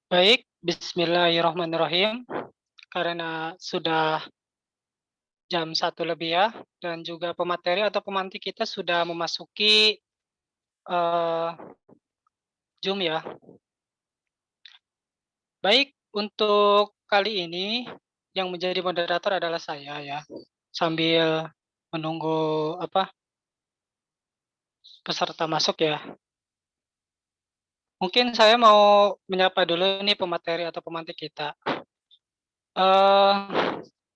Baik, bismillahirrahmanirrahim. Karena sudah jam 1 lebih ya, dan juga pemateri atau pemantik kita sudah memasuki, eee, Zoom ya. Baik, untuk kali ini yang menjadi moderator adalah saya ya, sambil menunggu peserta masuk ya. Mungkin saya mau menyapa dulu nih pemateri atau pemantik kita. Eee,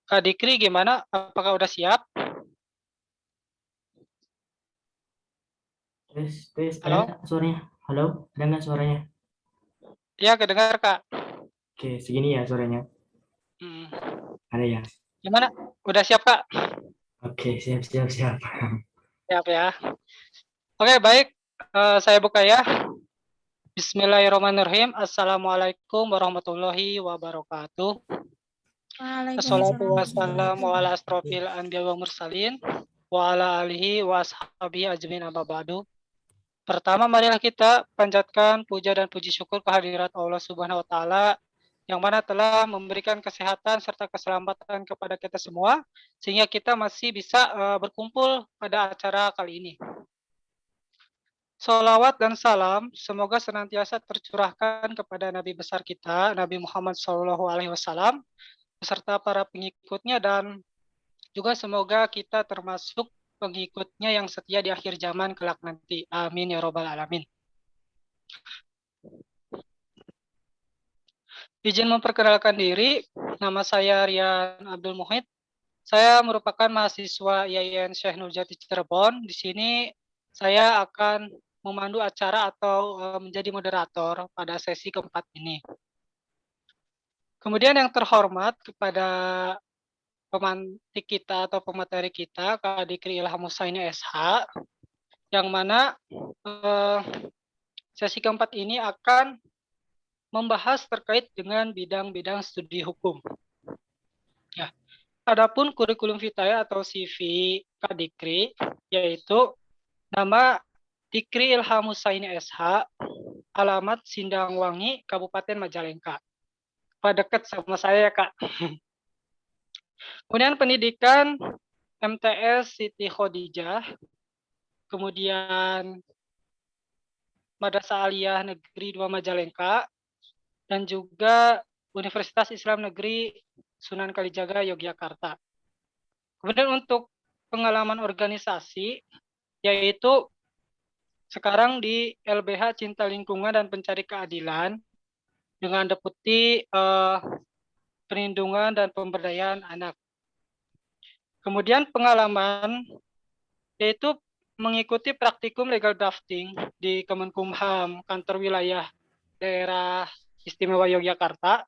Kak Dikri gimana? Apakah udah siap? Tes, tes, ada Halo? nggak suaranya? Halo, ada nggak suaranya? Iya kedengar, Kak. Oke, segini ya suaranya. Mhm. Ada ya? Gimana? Udah siap, Kak? Oke, siap, siap, siap. Siap ya. Oke, baik, saya buka ya. Bismillahirrahmanirrahim. Assalamualaikum warahmatullahi wabarakatuh. Assalatu Waalaikumsalam wassalamu warahmatullahi ala wabarakatuh. asrofil anbiya wa mursalin wa ala alihi wa ashabihi ajmin amma ba'du. Pertama, marilah kita panjatkan puja dan puji syukur kehadirat Allah Subhanahu wa taala yang mana telah memberikan kesehatan serta keselamatan kepada kita semua sehingga kita masih bisa berkumpul pada acara kali ini. Shalawat dan salam semoga senantiasa tercurahkan kepada Nabi besar kita, Nabi Muhammad SAW, beserta para pengikutnya dan juga semoga kita termasuk pengikutnya yang setia di akhir zaman kelak nanti. Amin ya robbal alamin. Izin memperkenalkan diri, nama saya Rian Abdul Muhid. Saya merupakan mahasiswa IAIN Syekh Nurjati Cirebon. Di sini saya akan memandu acara atau menjadi moderator pada sesi keempat ini. Kemudian yang terhormat kepada pemantik kita atau pemateri kita, Kak Dikri Ilham Husaini SH, yang mana eh, sesi keempat ini akan membahas terkait dengan bidang-bidang studi hukum. Ya, adapun kurikulum vitae atau CV Kak Dikri, yaitu nama Dikri Ilham Husaini SH, alamat Sindangwangi, Kabupaten Majalengka. Pak dekat sama saya, Kak. Kemudian pendidikan MTS Siti Khadijah, kemudian Madrasah Aliyah Negeri 2 Majalengka, dan juga Universitas Islam Negeri Sunan Kalijaga, Yogyakarta. Kemudian untuk pengalaman organisasi, yaitu sekarang di LBH Cinta Lingkungan dan Pencari Keadilan dengan Deputi Perlindungan dan Pemberdayaan Anak. Kemudian pengalaman yaitu mengikuti praktikum legal drafting di Kemenkumham Kantor Wilayah Daerah Istimewa Yogyakarta.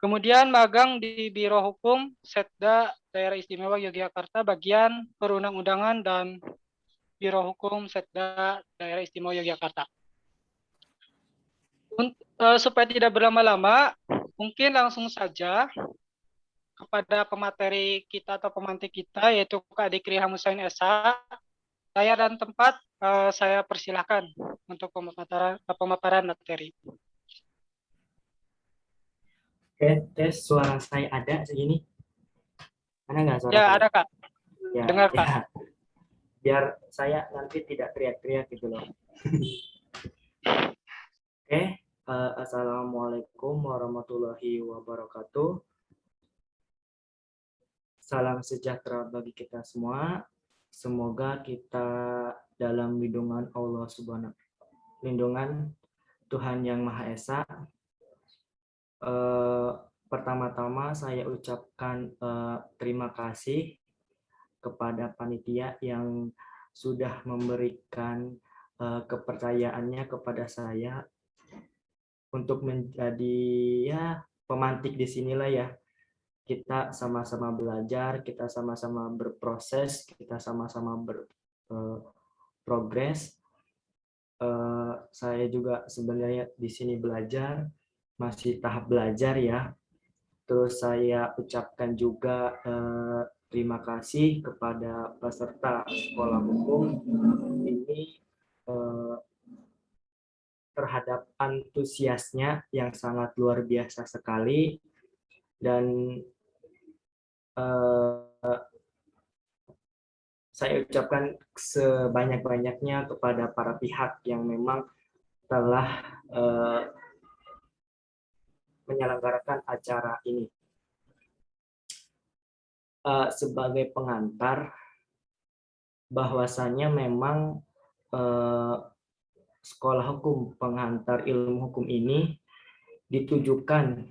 Kemudian magang di Biro Hukum Setda Daerah Istimewa Yogyakarta bagian perundang-undangan dan Biro Hukum Setda Daerah Istimewa Yogyakarta. Supaya tidak berlama-lama, mungkin langsung saja kepada pemateri kita atau pemantik kita yaitu Kak Dikri Hamusain Esa. Saya dan tempat saya persilahkan untuk pemaparan materi. Oke, tes, suara saya ada segini. Ada nggak suara Ya, saya? ada Kak. Ya, Dengar Kak. ya. Biar saya nanti tidak teriak-teriak gitu loh. Oke, Assalamualaikum warahmatullahi wabarakatuh. Salam sejahtera bagi kita semua. Semoga kita dalam lindungan Allah Subhanahu, lindungan Tuhan Yang Maha Esa. Eh, Pertama-tama saya ucapkan terima kasih kepada panitia yang sudah memberikan kepercayaannya kepada saya untuk menjadi ya pemantik di sinilah ya. Kita sama-sama belajar, kita sama-sama berproses, kita sama-sama berprogres. Saya juga sebenarnya di sini belajar, masih tahap belajar ya. Terus saya ucapkan juga terima kasih kepada peserta sekolah hukum ini, eh, terhadap antusiasnya yang sangat luar biasa sekali, dan saya ucapkan sebanyak-banyaknya kepada para pihak yang memang telah menyelenggarakan acara ini. Sebagai pengantar, bahwasanya memang sekolah hukum pengantar ilmu hukum ini ditujukan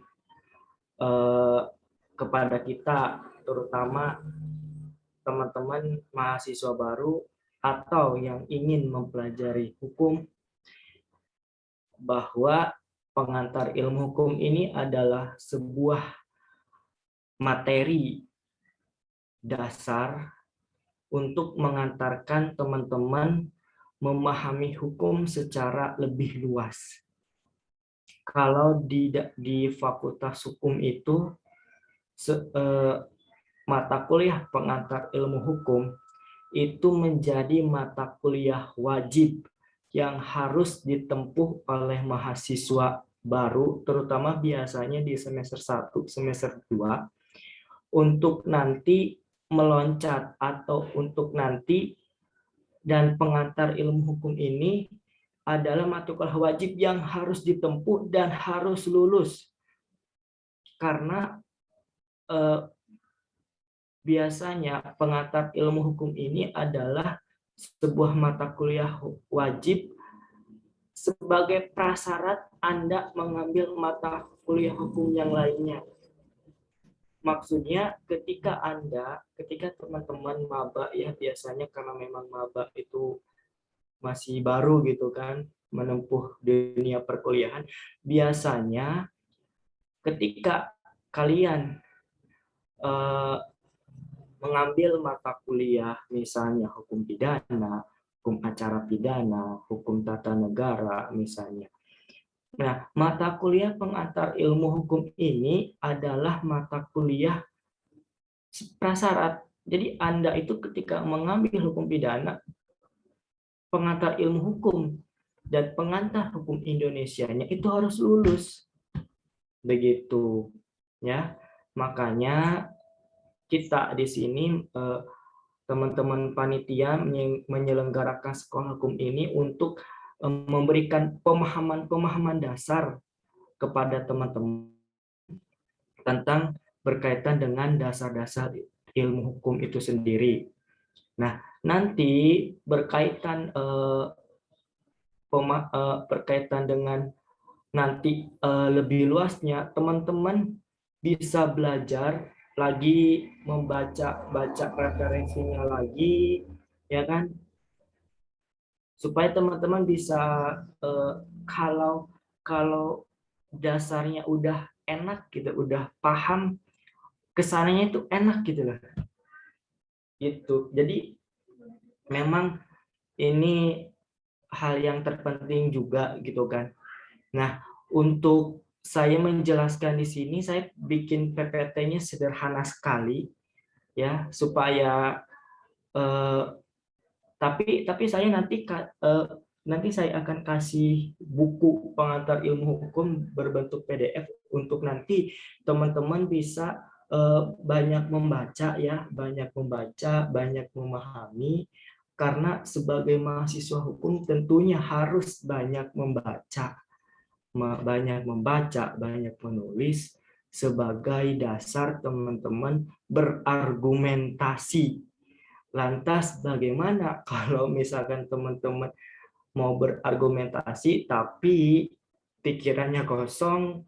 kepada kita, terutama teman-teman mahasiswa baru atau yang ingin mempelajari hukum, bahwa pengantar ilmu hukum ini adalah sebuah materi dasar untuk mengantarkan teman-teman memahami hukum secara lebih luas. Kalau di Fakultas Hukum itu mata kuliah pengantar ilmu hukum itu menjadi mata kuliah wajib yang harus ditempuh oleh mahasiswa baru, terutama biasanya di semester 1, semester 2, untuk nanti meloncat atau untuk nanti, dan pengantar ilmu hukum ini adalah mata kuliah wajib yang harus ditempuh dan harus lulus. Karena biasanya pengantar ilmu hukum ini adalah sebuah mata kuliah wajib sebagai prasyarat Anda mengambil mata kuliah hukum yang lainnya. Maksudnya ketika teman-teman maba, ya biasanya karena memang maba itu masih baru gitu kan, menempuh dunia perkuliahan, biasanya ketika kalian mengambil mata kuliah misalnya hukum pidana, hukum acara pidana, hukum tata negara misalnya. Nah, mata kuliah pengantar ilmu hukum ini adalah mata kuliah prasyarat. Jadi Anda itu ketika mengambil hukum pidana, pengantar ilmu hukum dan pengantar hukum Indonesianya itu harus lulus. Begitu, ya. Makanya kita di sini teman-teman panitia menyelenggarakan sekolah hukum ini untuk memberikan pemahaman-pemahaman dasar kepada teman-teman tentang berkaitan dengan dasar-dasar ilmu hukum itu sendiri. Nah, nanti berkaitan dengan nanti lebih luasnya, teman-teman bisa belajar lagi, baca referensinya lagi, ya kan, supaya teman-teman bisa kalau dasarnya udah enak gitu, udah paham, kesananya itu enak gitu loh. Gitu. Jadi memang ini hal yang terpenting juga gitu kan. Nah, untuk saya menjelaskan di sini, saya bikin PPT-nya sederhana sekali ya, supaya tapi saya nanti saya akan kasih buku pengantar ilmu hukum berbentuk PDF untuk nanti teman-teman bisa banyak membaca ya, banyak memahami, karena sebagai mahasiswa hukum tentunya harus banyak membaca, banyak menulis sebagai dasar teman-teman berargumentasi. Lantas bagaimana kalau misalkan teman-teman mau berargumentasi tapi pikirannya kosong,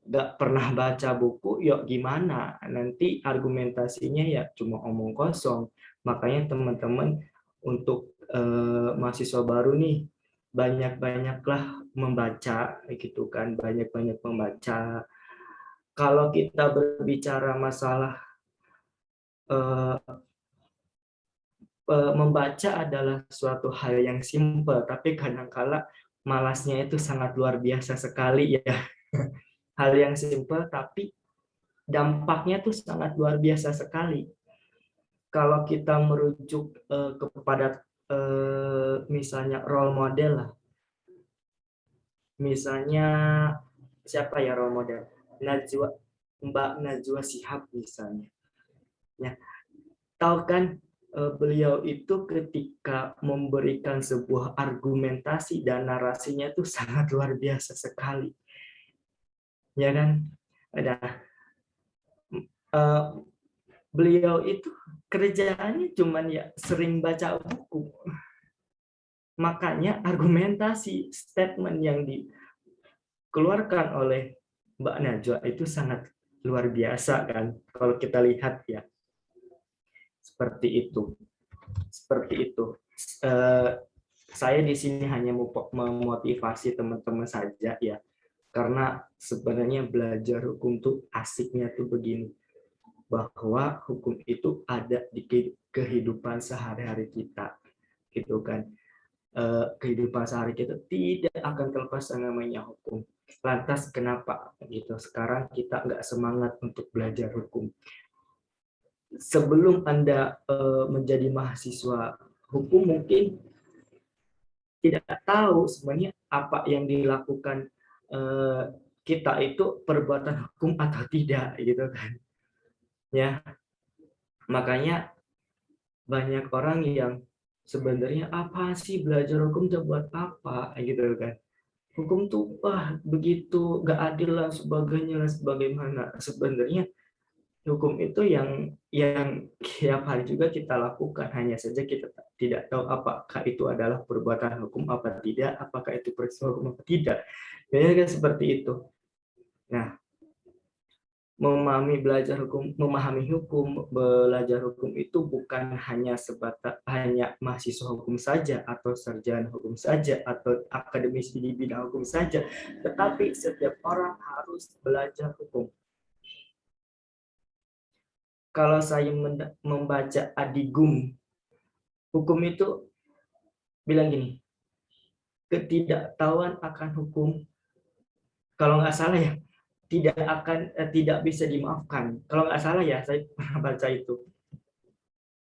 nggak pernah baca buku, yuk gimana? Nanti argumentasinya ya cuma omong kosong. Makanya teman-teman untuk mahasiswa baru nih, banyak-banyaklah membaca gitu kan, banyak-banyak membaca. Kalau kita berbicara masalah membaca adalah suatu hal yang simpel, tapi kadangkala malasnya itu sangat luar biasa sekali ya. Hal yang simpel tapi dampaknya tuh sangat luar biasa sekali. Kalau kita merujuk kepada misalnya role model lah, Misalnya siapa ya role model? Mbak Najwa Shihab misalnya. Ya, tahu kan beliau itu ketika memberikan sebuah argumentasi dan narasinya itu sangat luar biasa sekali. Ya kan? Ada beliau itu kerjaannya cuman ya sering baca buku. Makanya argumentasi statement yang dikeluarkan oleh Mbak Najwa itu sangat luar biasa kan kalau kita lihat ya. Seperti itu. Seperti itu. Eh, saya di sini hanya memotivasi teman-teman saja ya. Karena sebenarnya belajar hukum tuh asiknya tuh begini. Bahwa hukum itu ada di kehidupan sehari-hari kita. Gitu kan. Kehidupan sehari kita tidak akan terlepas yang namanya hukum. Lantas kenapa gitu? Sekarang kita nggak semangat untuk belajar hukum. Sebelum Anda menjadi mahasiswa hukum mungkin tidak tahu sebenarnya apa yang dilakukan kita itu perbuatan hukum atau tidak gitu kan ya. Makanya banyak orang yang sebenarnya apa sih belajar hukum tuh buat apa gitu kan. Hukum tuh begitu gak adil lah sebagainya lah sebagaimana. Sebenarnya hukum itu yang tiap hari juga kita lakukan, hanya saja kita tidak tahu apakah itu adalah perbuatan hukum apa tidak, apakah itu peristiwa hukum apa tidak. Biasanya kan seperti itu. Nah, memahami hukum, belajar hukum itu bukan hanya hanya mahasiswa hukum saja atau sarjana hukum saja atau akademisi di bidang hukum saja, tetapi setiap orang harus belajar hukum. Kalau saya membaca Adigum, hukum itu bilang gini, ketidaktahuan akan hukum, kalau nggak salah ya, tidak bisa dimaafkan. Kalau nggak salah ya, saya pernah baca itu.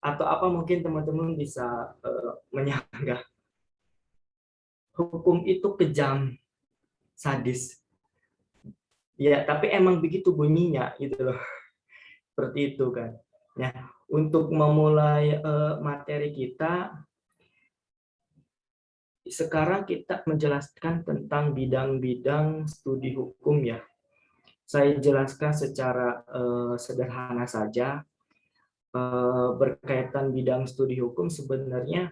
Atau apa mungkin teman-teman bisa menyanggah. Hukum itu kejam, sadis. Ya, tapi emang begitu bunyinya gitu loh. Seperti itu kan. Ya, untuk memulai materi kita, sekarang kita menjelaskan tentang bidang-bidang studi hukum ya. Saya jelaskan secara sederhana saja. Berkaitan bidang studi hukum sebenarnya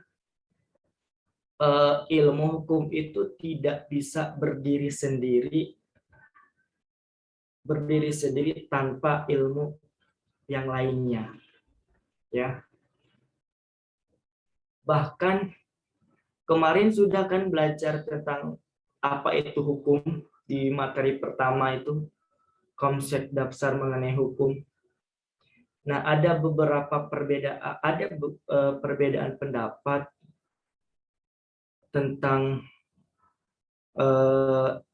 ilmu hukum itu tidak bisa berdiri sendiri tanpa ilmu yang lainnya ya. Bahkan kemarin sudah kan belajar tentang apa itu hukum di materi pertama itu, konsep dasar mengenai hukum. Nah, ada perbedaan pendapat tentang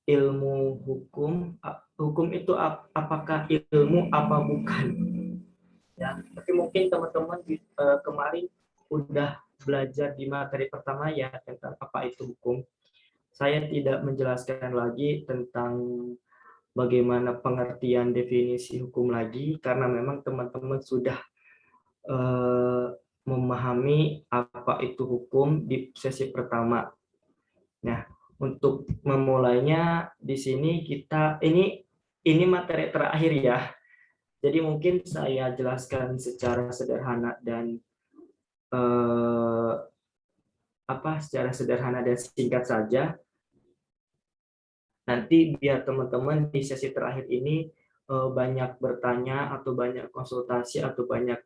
ilmu hukum. Hukum itu apakah ilmu apa bukan? Ya, tapi mungkin teman-teman kemarin udah belajar di materi pertama ya tentang apa itu hukum. Saya tidak menjelaskan lagi tentang bagaimana pengertian definisi hukum lagi karena memang teman-teman sudah memahami apa itu hukum di sesi pertama. Nah, untuk memulainya di sini ini materi terakhir ya. Jadi mungkin saya jelaskan secara sederhana dan secara sederhana dan singkat saja. Nanti biar teman-teman di sesi terakhir ini banyak bertanya atau banyak konsultasi atau banyak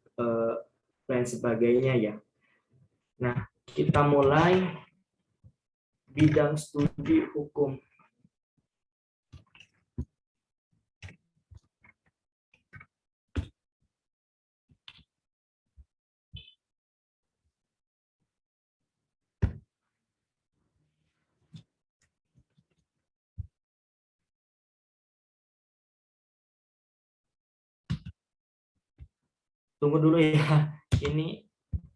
lain sebagainya ya. Nah, kita mulai bidang studi hukum. Tunggu dulu ya, ini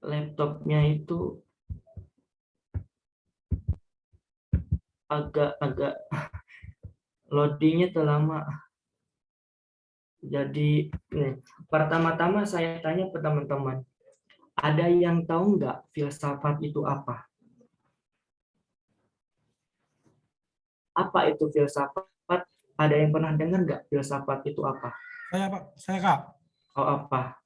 laptopnya itu agak Loadingnya terlama. Jadi pertama-tama saya tanya ke teman-teman, ada yang tahu nggak filsafat itu apa? Apa itu filsafat? Ada yang pernah dengar nggak filsafat itu apa? Saya Pak, saya Kak. Oh apa?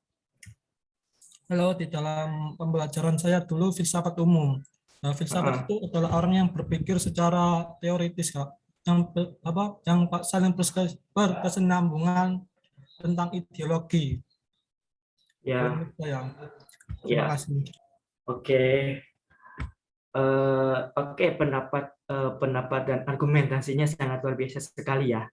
Halo, di dalam pembelajaran saya dulu filsafat umum. Nah, filsafat itu adalah orang yang berpikir secara teoritis, Kak. Yang saling berkesinambungan tentang ideologi. Ya, Menurut saya. Terima ya, kasih. oke. Oke, pendapat dan argumentasinya sangat luar biasa sekali ya.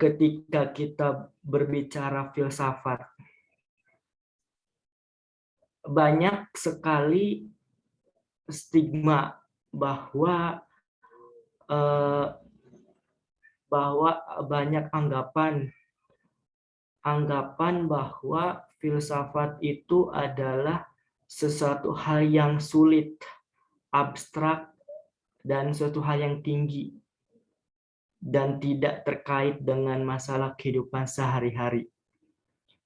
Ketika kita berbicara filsafat, banyak sekali stigma bahwa eh, bahwa banyak anggapan bahwa filsafat itu adalah sesuatu hal yang sulit, abstrak, dan suatu hal yang tinggi dan tidak terkait dengan masalah kehidupan sehari-hari.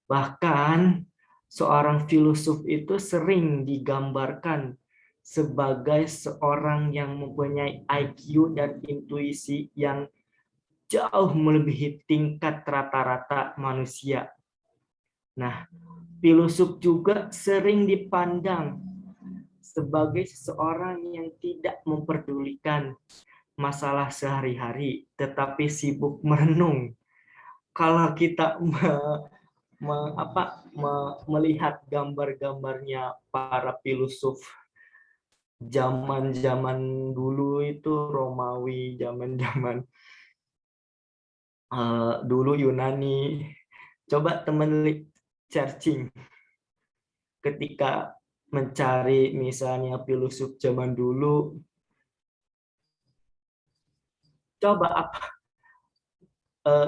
Bahkan seorang filosof itu sering digambarkan sebagai seorang yang mempunyai IQ dan intuisi yang jauh melebihi tingkat rata-rata manusia. Nah, filosof juga sering dipandang sebagai seseorang yang tidak memperdulikan masalah sehari-hari, tetapi sibuk merenung. Kalau kita melihat gambar-gambarnya para filosof zaman-zaman dulu itu Romawi, zaman-zaman dulu Yunani. Coba teman searching ketika mencari misalnya filosof zaman dulu, coba apa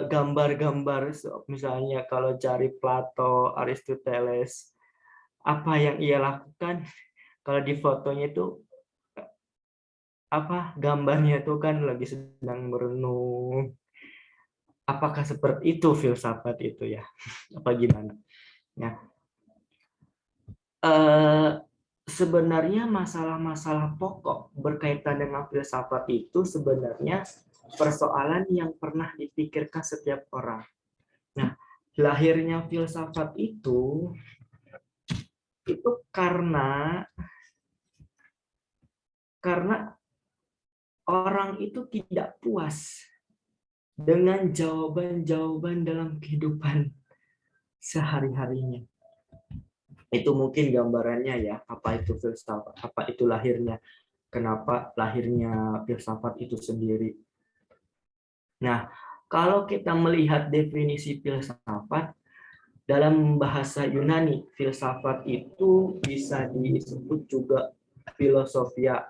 gambar-gambar misalnya kalau cari Plato, Aristoteles, apa yang ia lakukan kalau di fotonya itu apa gambarnya itu kan lagi sedang merenung. Apakah seperti itu filsafat itu ya? Apa gimana? Ya. Sebenarnya masalah-masalah pokok berkaitan dengan filsafat itu sebenarnya persoalan yang pernah dipikirkan setiap orang. Nah, lahirnya filsafat itu karena orang itu tidak puas dengan jawaban-jawaban dalam kehidupan sehari-harinya. Itu mungkin gambarannya ya, apa itu filsafat, apa itu lahirnya, kenapa lahirnya filsafat itu sendiri. Nah, kalau kita melihat definisi filsafat, dalam bahasa Yunani, filsafat itu bisa disebut juga filosofia,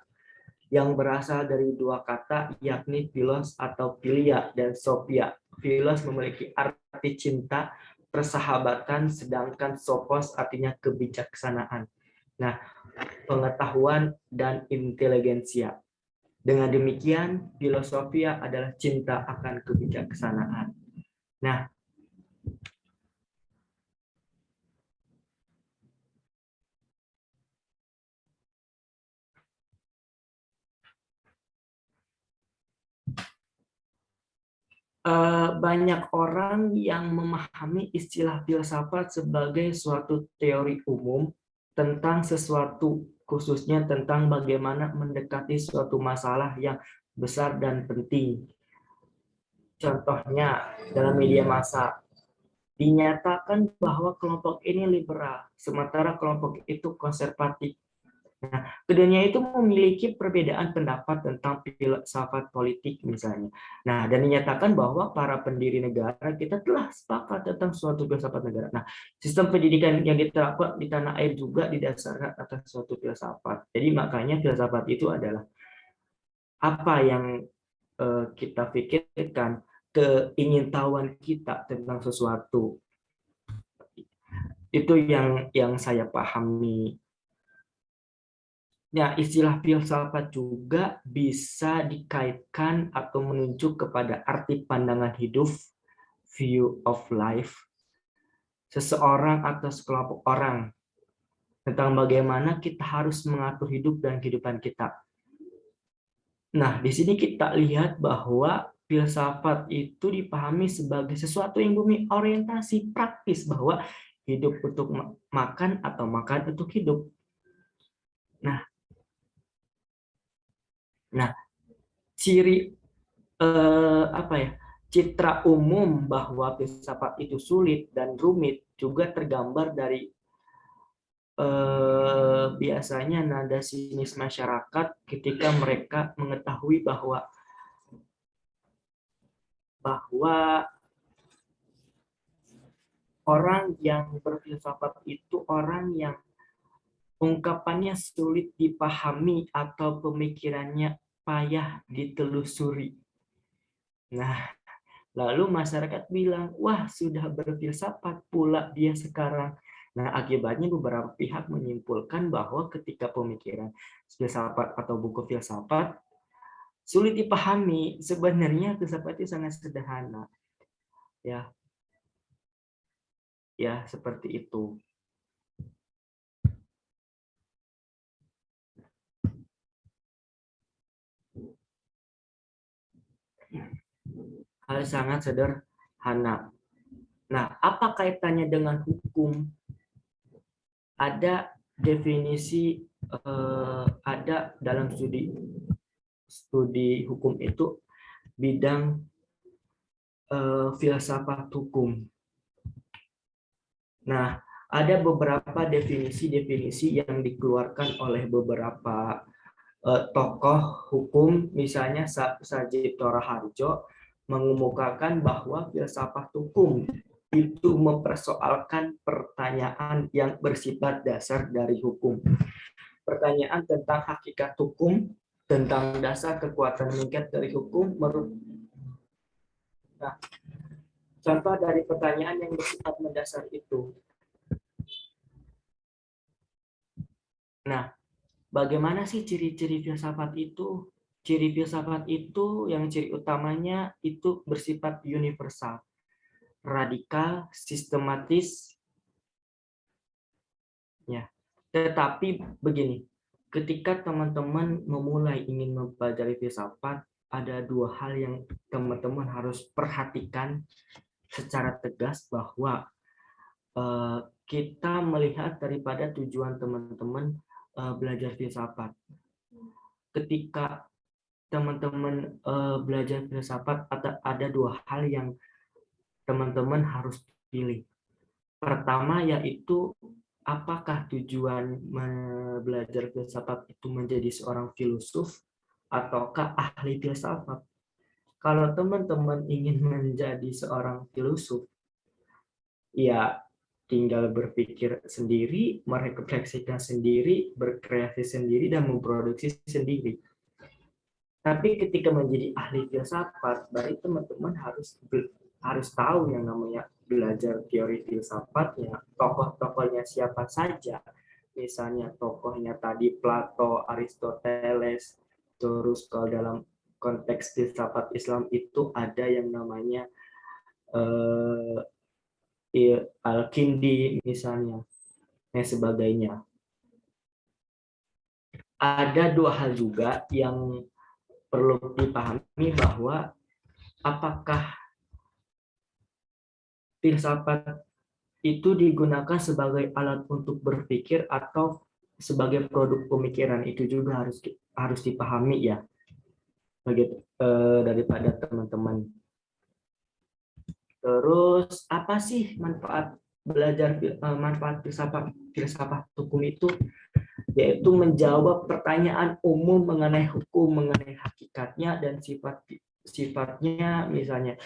yang berasal dari dua kata, yakni philos atau philia dan sophia. Philos memiliki arti cinta, persahabatan, sedangkan sophos artinya kebijaksanaan. Nah, pengetahuan dan inteligensia. Dengan demikian, filosofia adalah cinta akan kebijaksanaan. Nah, banyak orang yang memahami istilah filsafat sebagai suatu teori umum tentang sesuatu, khususnya tentang bagaimana mendekati suatu masalah yang besar dan penting. Contohnya, dalam media massa, dinyatakan bahwa kelompok ini liberal, sementara kelompok itu konservatif. Nah, keduanya itu memiliki perbedaan pendapat tentang filsafat politik misalnya. Nah, dan dinyatakan bahwa para pendiri negara kita telah sepakat tentang suatu filsafat negara. Nah, sistem pendidikan yang diterapkan di tanah air juga didasarkan atas suatu filsafat. Jadi makanya filsafat itu adalah apa yang kita pikirkan, keingintahuan kita tentang sesuatu. Itu yang saya pahami. Nah, istilah filsafat juga bisa dikaitkan atau menunjuk kepada arti pandangan hidup, view of life, seseorang atau sekelompok orang tentang bagaimana kita harus mengatur hidup dan kehidupan kita. Nah, di sini kita lihat bahwa filsafat itu dipahami sebagai sesuatu yang memiliki orientasi praktis bahwa hidup untuk makan atau makan untuk hidup. Nah, ciri citra umum bahwa filsafat itu sulit dan rumit juga tergambar dari biasanya nada sinis masyarakat ketika mereka mengetahui bahwa orang yang berfilsafat itu orang yang ungkapannya sulit dipahami atau pemikirannya payah ditelusuri. Nah, lalu masyarakat bilang, wah sudah berfilsafat pula dia sekarang. Nah, akibatnya beberapa pihak menyimpulkan bahwa ketika pemikiran filsafat atau buku filsafat sulit dipahami, sebenarnya filsafat itu sangat sederhana. Ya, seperti itu. Hal sangat sederhana. Nah, apa kaitannya dengan hukum? Ada definisi, ada dalam studi hukum itu bidang filsafat hukum. Nah, ada beberapa definisi-definisi yang dikeluarkan oleh beberapa tokoh hukum, misalnya Sajid Toraharjo mengemukakan bahwa filsafat hukum itu mempersoalkan pertanyaan yang bersifat dasar dari hukum. Pertanyaan tentang hakikat hukum, tentang dasar kekuatan mengikat dari hukum. Nah, contoh dari pertanyaan yang bersifat mendasar itu. Nah, bagaimana sih ciri-ciri filsafat itu? Ciri filsafat itu yang ciri utamanya itu bersifat universal, radikal, sistematis. Ya. Tetapi begini, ketika teman-teman memulai ingin mempelajari filsafat, ada dua hal yang teman-teman harus perhatikan secara tegas bahwa kita melihat daripada tujuan teman-teman belajar filsafat. Ketika teman-teman belajar filsafat, ada dua hal yang teman-teman harus pilih. Pertama yaitu apakah tujuan belajar filsafat itu menjadi seorang filosof ataukah ahli filsafat. Kalau teman-teman ingin menjadi seorang filosof, ya tinggal berpikir sendiri, merefleksikan sendiri, berkreasi sendiri, dan memproduksi sendiri. Tapi ketika menjadi ahli filsafat, berarti teman-teman harus tahu yang namanya belajar teori filsafatnya, tokoh-tokohnya siapa saja. Misalnya tokohnya tadi Plato, Aristoteles, terus kalau dalam konteks filsafat Islam itu ada yang namanya Al-Kindi misalnya, dan sebagainya. Ada dua hal juga yang perlu dipahami bahwa apakah filsafat itu digunakan sebagai alat untuk berpikir atau sebagai produk pemikiran, itu juga harus dipahami ya daripada teman-teman. Terus apa sih manfaat belajar manfaat filsafat hukum itu? Yaitu menjawab pertanyaan umum mengenai hukum, mengenai hakikatnya dan sifatnya. Misalnya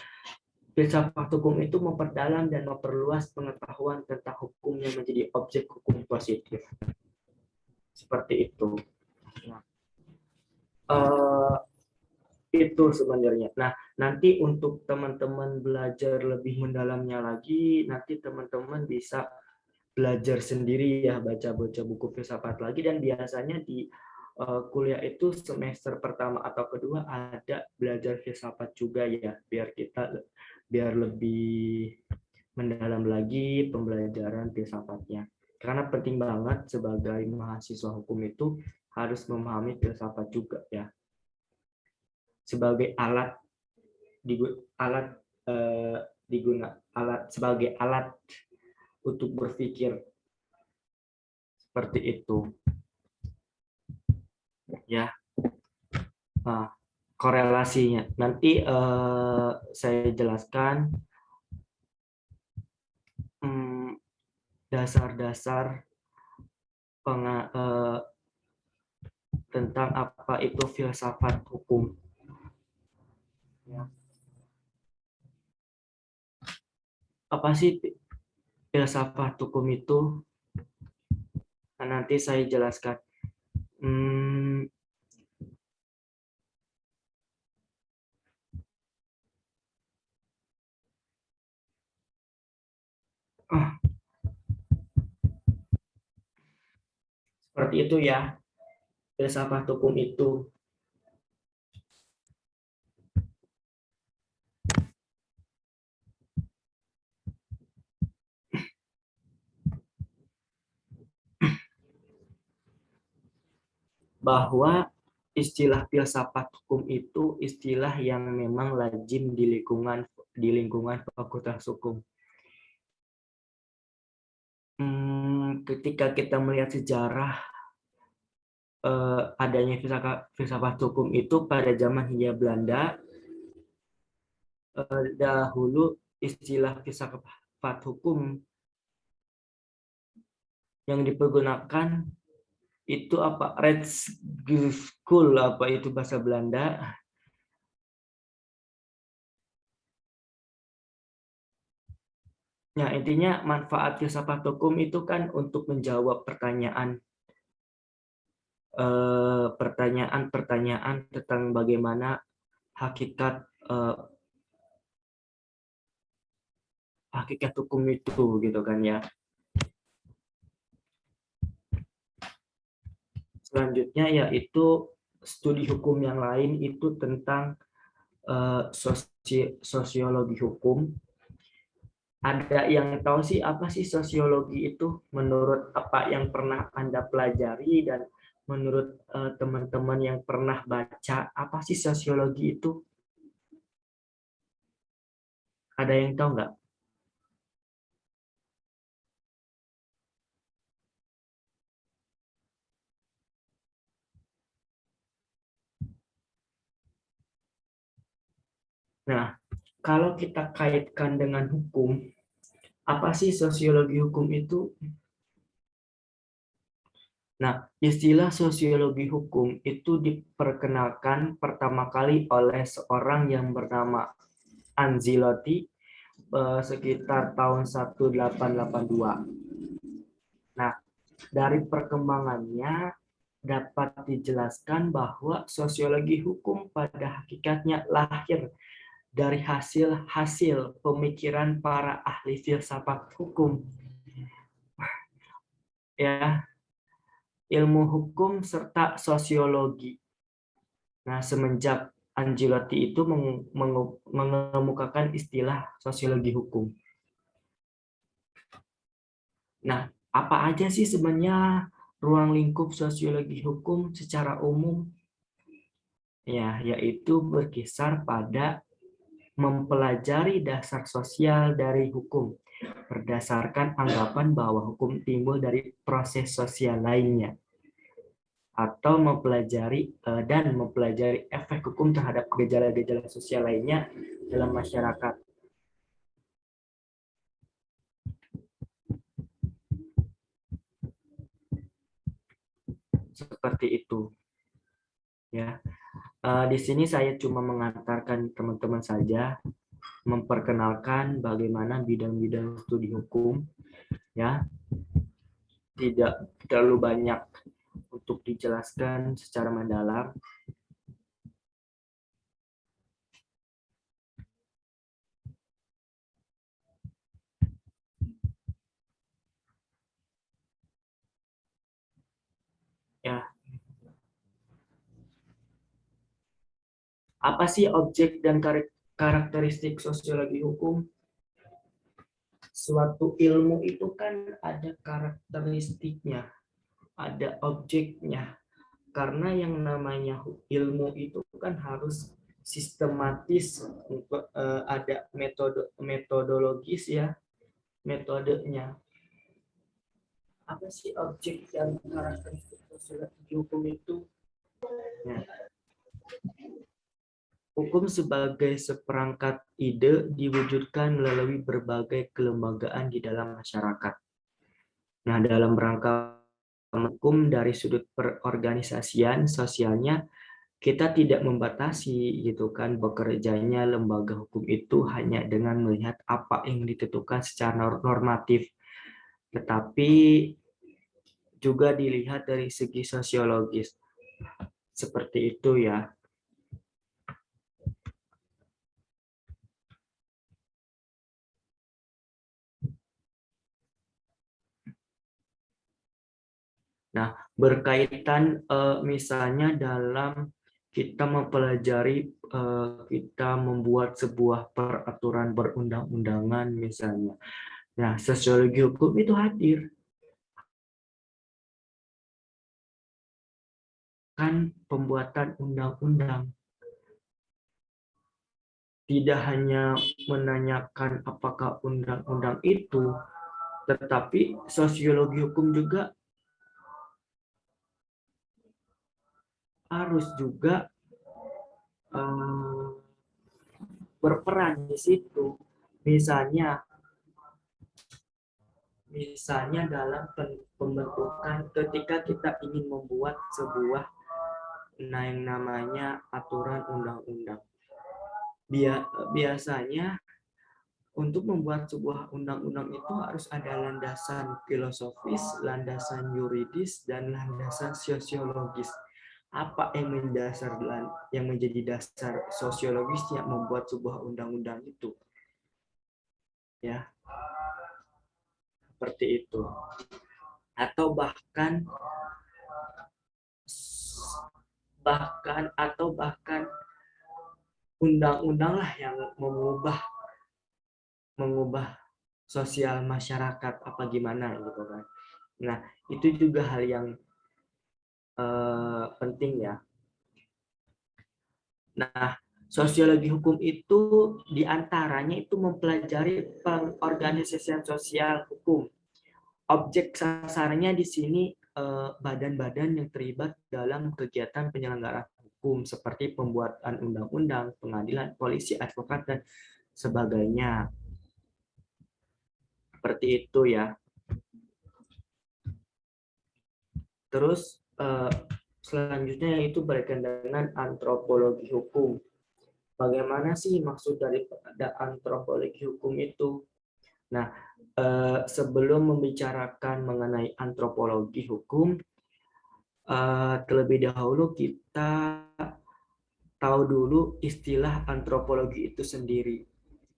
filsafat hukum itu memperdalam dan memperluas pengetahuan tentang hukum yang menjadi objek hukum positif. Seperti itu. Itu sebenarnya. Nah, nanti untuk teman-teman belajar lebih mendalamnya lagi, nanti teman-teman bisa belajar sendiri ya, baca-baca buku filsafat lagi, dan biasanya di kuliah itu semester pertama atau kedua ada belajar filsafat juga ya, biar lebih mendalam lagi pembelajaran filsafatnya. Karena penting banget sebagai mahasiswa hukum itu harus memahami filsafat juga ya. Sebagai sebagai alat untuk berpikir seperti itu. Ya. Nah, korelasinya nanti saya jelaskan dasar-dasar tentang apa itu filsafat hukum. Ya. Apa sih filsafat hukum itu? Nah, nanti saya jelaskan. Seperti itu ya, filsafat hukum itu. Bahwa istilah filsafat hukum itu istilah yang memang lazim di lingkungan Fakultas Hukum. Ketika kita melihat sejarah adanya filsafat hukum itu pada zaman Hindia Belanda, dahulu istilah filsafat hukum yang dipergunakan itu apa? Rechtsgevoel, apa itu bahasa Belanda? Nah, intinya manfaat filsafat hukum itu kan untuk menjawab pertanyaan tentang bagaimana hakikat hukum itu gitu kan ya. Selanjutnya yaitu studi hukum yang lain itu tentang sosiologi hukum. Ada yang tahu sih apa sih sosiologi itu menurut apa yang pernah Anda pelajari dan menurut teman-teman yang pernah baca, apa sih sosiologi itu? Ada yang tahu nggak? Nah, kalau kita kaitkan dengan hukum, apa sih sosiologi hukum itu? Nah, istilah sosiologi hukum itu diperkenalkan pertama kali oleh seorang yang bernama Anzilotti sekitar tahun 1882. Nah, dari perkembangannya dapat dijelaskan bahwa sosiologi hukum pada hakikatnya lahir dari hasil pemikiran para ahli filsafat hukum. Ya, ilmu hukum serta sosiologi. Nah, semenjak Angelotti itu mengemukakan istilah sosiologi hukum. Nah, apa aja sih sebenarnya ruang lingkup sosiologi hukum secara umum? Ya, yaitu berkisar pada mempelajari dasar sosial dari hukum berdasarkan anggapan bahwa hukum timbul dari proses sosial lainnya, atau mempelajari efek hukum terhadap gejala-gejala sosial lainnya dalam masyarakat. Seperti itu. Ya. Di sini saya cuma mengantarkan teman-teman saja, memperkenalkan bagaimana bidang-bidang studi hukum, ya. Tidak terlalu banyak untuk dijelaskan secara mendalam. Ya, Apa sih objek dan karakteristik sosiologi hukum? Suatu ilmu itu kan ada karakteristiknya, ada objeknya. Karena yang namanya ilmu itu kan harus sistematis, ada metodologis ya, metodenya. Apa sih objek dan karakteristik sosiologi hukum itu? Nah, hukum sebagai seperangkat ide diwujudkan melalui berbagai kelembagaan di dalam masyarakat. Nah, dalam rangka hukum dari sudut perorganisasian sosialnya, kita tidak membatasi gitu kan bekerjanya lembaga hukum itu hanya dengan melihat apa yang ditentukan secara normatif, tetapi juga dilihat dari segi sosiologis. Seperti itu ya. Nah, berkaitan misalnya dalam kita mempelajari, kita membuat sebuah peraturan perundang-undangan misalnya. Nah, sosiologi hukum itu hadir. Kan pembuatan undang-undang. Tidak hanya menanyakan apakah undang-undang itu, tetapi sosiologi hukum juga harus juga berperan di situ. Misalnya dalam pembentukan ketika kita ingin membuat sebuah yang namanya aturan undang-undang. Biasanya untuk membuat sebuah undang-undang itu harus ada landasan filosofis, landasan yuridis, dan landasan sosiologis. Apa yang menjadi dasar sosiologis yang membuat sebuah undang-undang itu? Ya, seperti itu. Atau bahkan undang-undang lah yang mengubah sosial masyarakat apa gimana gitu kan. Nah, itu juga hal yang penting ya. Nah, sosiologi hukum itu diantaranya itu mempelajari pengorganisasian sosial hukum. Objek sasarannya di sini badan-badan yang terlibat dalam kegiatan penyelenggaraan hukum seperti pembuatan undang-undang, pengadilan, polisi, advokat, dan sebagainya. Seperti itu ya. Terus selanjutnya yaitu berkaitan dengan antropologi hukum. Bagaimana sih maksud dari antropologi hukum itu? Nah, sebelum membicarakan mengenai antropologi hukum, terlebih dahulu kita tahu dulu istilah antropologi itu sendiri.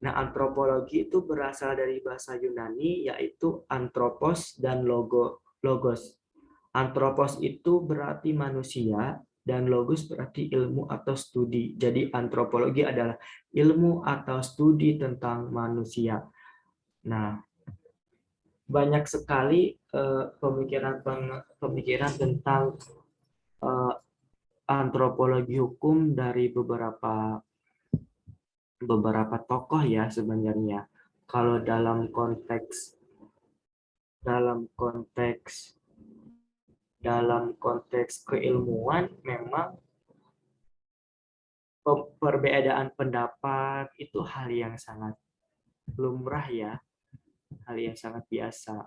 Nah, antropologi itu berasal dari bahasa Yunani, yaitu anthropos dan logos. Anthropos itu berarti manusia, dan logos berarti ilmu atau studi. Jadi antropologi adalah ilmu atau studi tentang manusia. Nah, banyak sekali pemikiran tentang antropologi hukum dari beberapa tokoh ya sebenarnya. Kalau dalam konteks keilmuan memang perbedaan pendapat itu hal yang sangat lumrah ya, hal yang sangat biasa.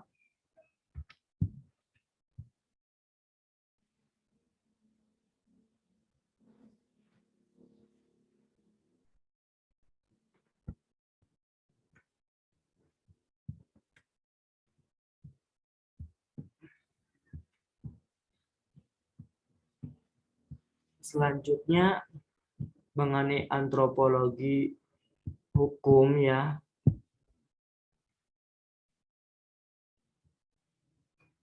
Selanjutnya mengenai antropologi hukum ya.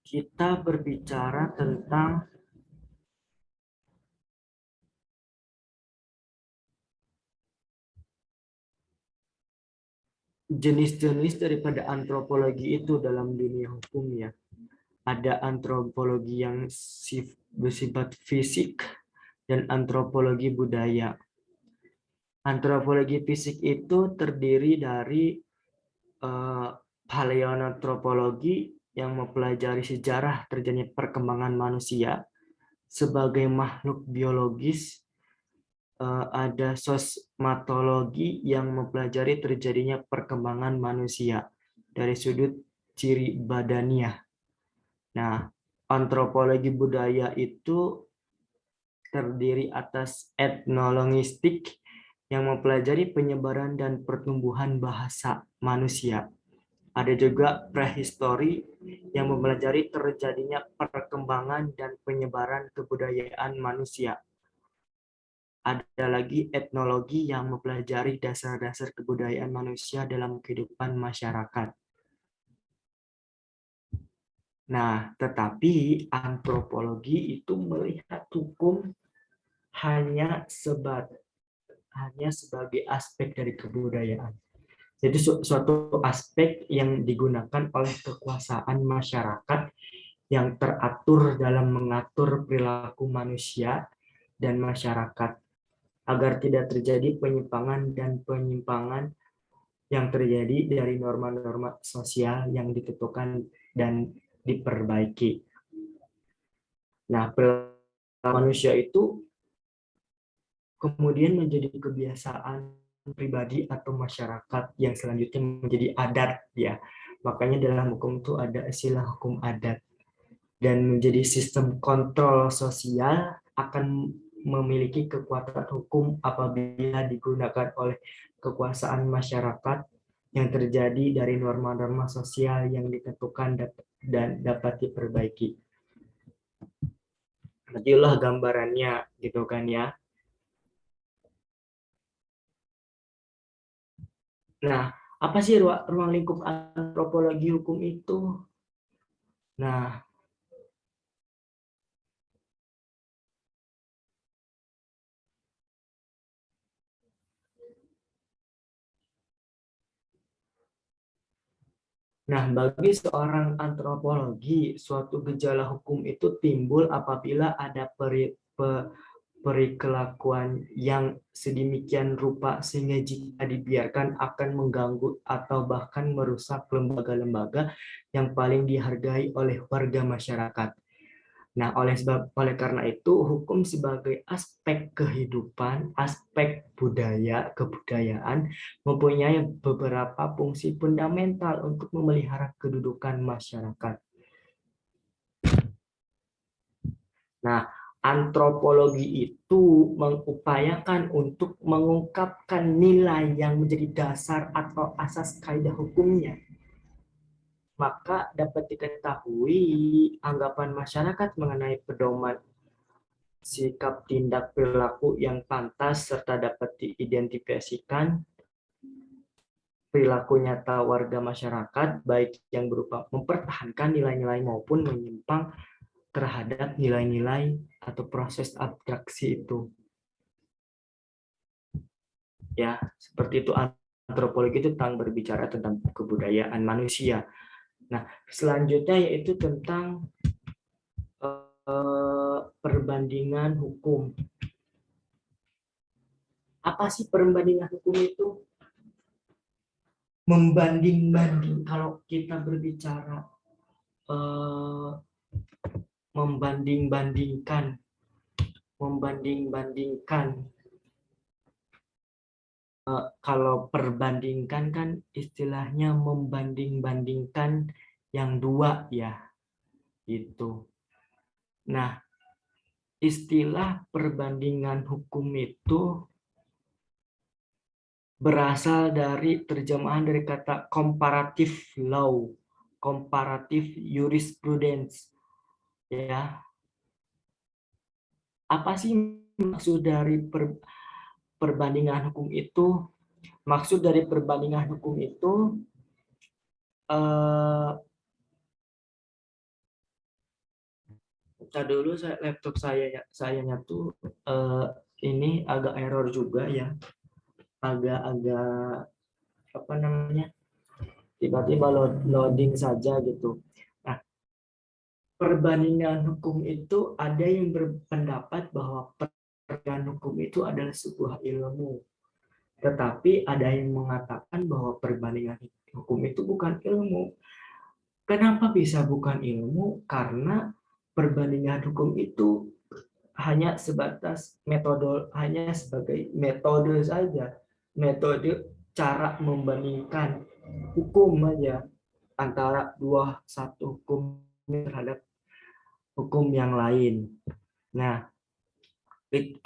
Kita berbicara tentang jenis-jenis daripada antropologi itu dalam dunia hukum ya. Ada antropologi yang bersifat fisik dan antropologi budaya. Antropologi fisik itu terdiri dari paleoantropologi yang mempelajari sejarah terjadinya perkembangan manusia sebagai makhluk biologis. Ada sosmatologi yang mempelajari terjadinya perkembangan manusia dari sudut ciri badaniah. Nah, antropologi budaya itu terdiri atas etnologistik yang mempelajari penyebaran dan pertumbuhan bahasa manusia. Ada juga prehistori yang mempelajari terjadinya perkembangan dan penyebaran kebudayaan manusia. Ada lagi etnologi yang mempelajari dasar-dasar kebudayaan manusia dalam kehidupan masyarakat. Nah, tetapi antropologi itu melihat hukum hanya sebagai aspek dari kebudayaan. Jadi suatu aspek yang digunakan oleh kekuasaan masyarakat yang teratur dalam mengatur perilaku manusia dan masyarakat agar tidak terjadi penyimpangan yang terjadi dari norma-norma sosial yang ditentukan dan diperbaiki. Nah, perilaku manusia itu kemudian menjadi kebiasaan pribadi atau masyarakat yang selanjutnya menjadi adat ya. Makanya dalam hukum itu ada istilah hukum adat. Dan menjadi sistem kontrol sosial akan memiliki kekuatan hukum apabila digunakan oleh kekuasaan masyarakat yang terjadi dari norma-norma sosial yang ditentukan dan dapat diperbaiki. Itulah gambarannya gitu kan ya. Nah, apa sih ruang lingkup antropologi hukum itu? Nah, bagi seorang antropologi, suatu gejala hukum itu timbul apabila ada perilakuan yang sedemikian rupa sehingga jika dibiarkan akan mengganggu atau bahkan merusak lembaga-lembaga yang paling dihargai oleh warga masyarakat. Nah, oleh karena itu, hukum sebagai aspek kehidupan, aspek kebudayaan, mempunyai beberapa fungsi fundamental untuk memelihara kedudukan masyarakat. Nah, antropologi itu mengupayakan untuk mengungkapkan nilai yang menjadi dasar atau asas kaidah hukumnya. Maka dapat diketahui anggapan masyarakat mengenai pedoman sikap tindak perilaku yang pantas serta dapat diidentifikasikan perilaku nyata warga masyarakat baik yang berupa mempertahankan nilai-nilai maupun menyimpang terhadap nilai-nilai atau proses abstraksi itu. Ya, seperti itu antropologi itu tentang berbicara tentang kebudayaan manusia. Nah, selanjutnya yaitu tentang perbandingan hukum. Apa sih perbandingan hukum itu? Membanding-banding. Kalau kita berbicara membanding-bandingkan. Kalau perbandingkan kan istilahnya membanding-bandingkan yang dua ya. Itu. Nah, istilah perbandingan hukum itu berasal dari terjemahan dari kata comparative law, comparative jurisprudence. Ya. Apa sih maksud dari perbandingan hukum itu? Maksud dari perbandingan hukum itu dulu laptop sayanya tuh ini agak error juga ya. Agak apa namanya? tiba-tiba loading saja gitu. Nah, perbandingan hukum itu ada yang berpendapat bahwa perbandingan hukum itu adalah sebuah ilmu. Tetapi ada yang mengatakan bahwa perbandingan hukum itu bukan ilmu. Kenapa bisa bukan ilmu? Karena perbandingan hukum itu hanya sebatas metode, hanya sebagai metode saja. Metode cara membandingkan hukum aja antara satu hukum terhadap hukum yang lain. Nah,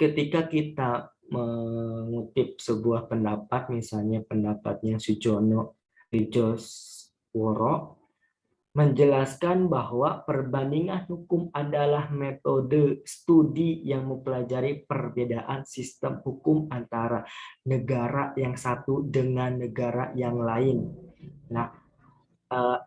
ketika kita mengutip sebuah pendapat, misalnya pendapatnya Sujono Wijosworo, menjelaskan bahwa perbandingan hukum adalah metode studi yang mempelajari perbedaan sistem hukum antara negara yang satu dengan negara yang lain. Nah,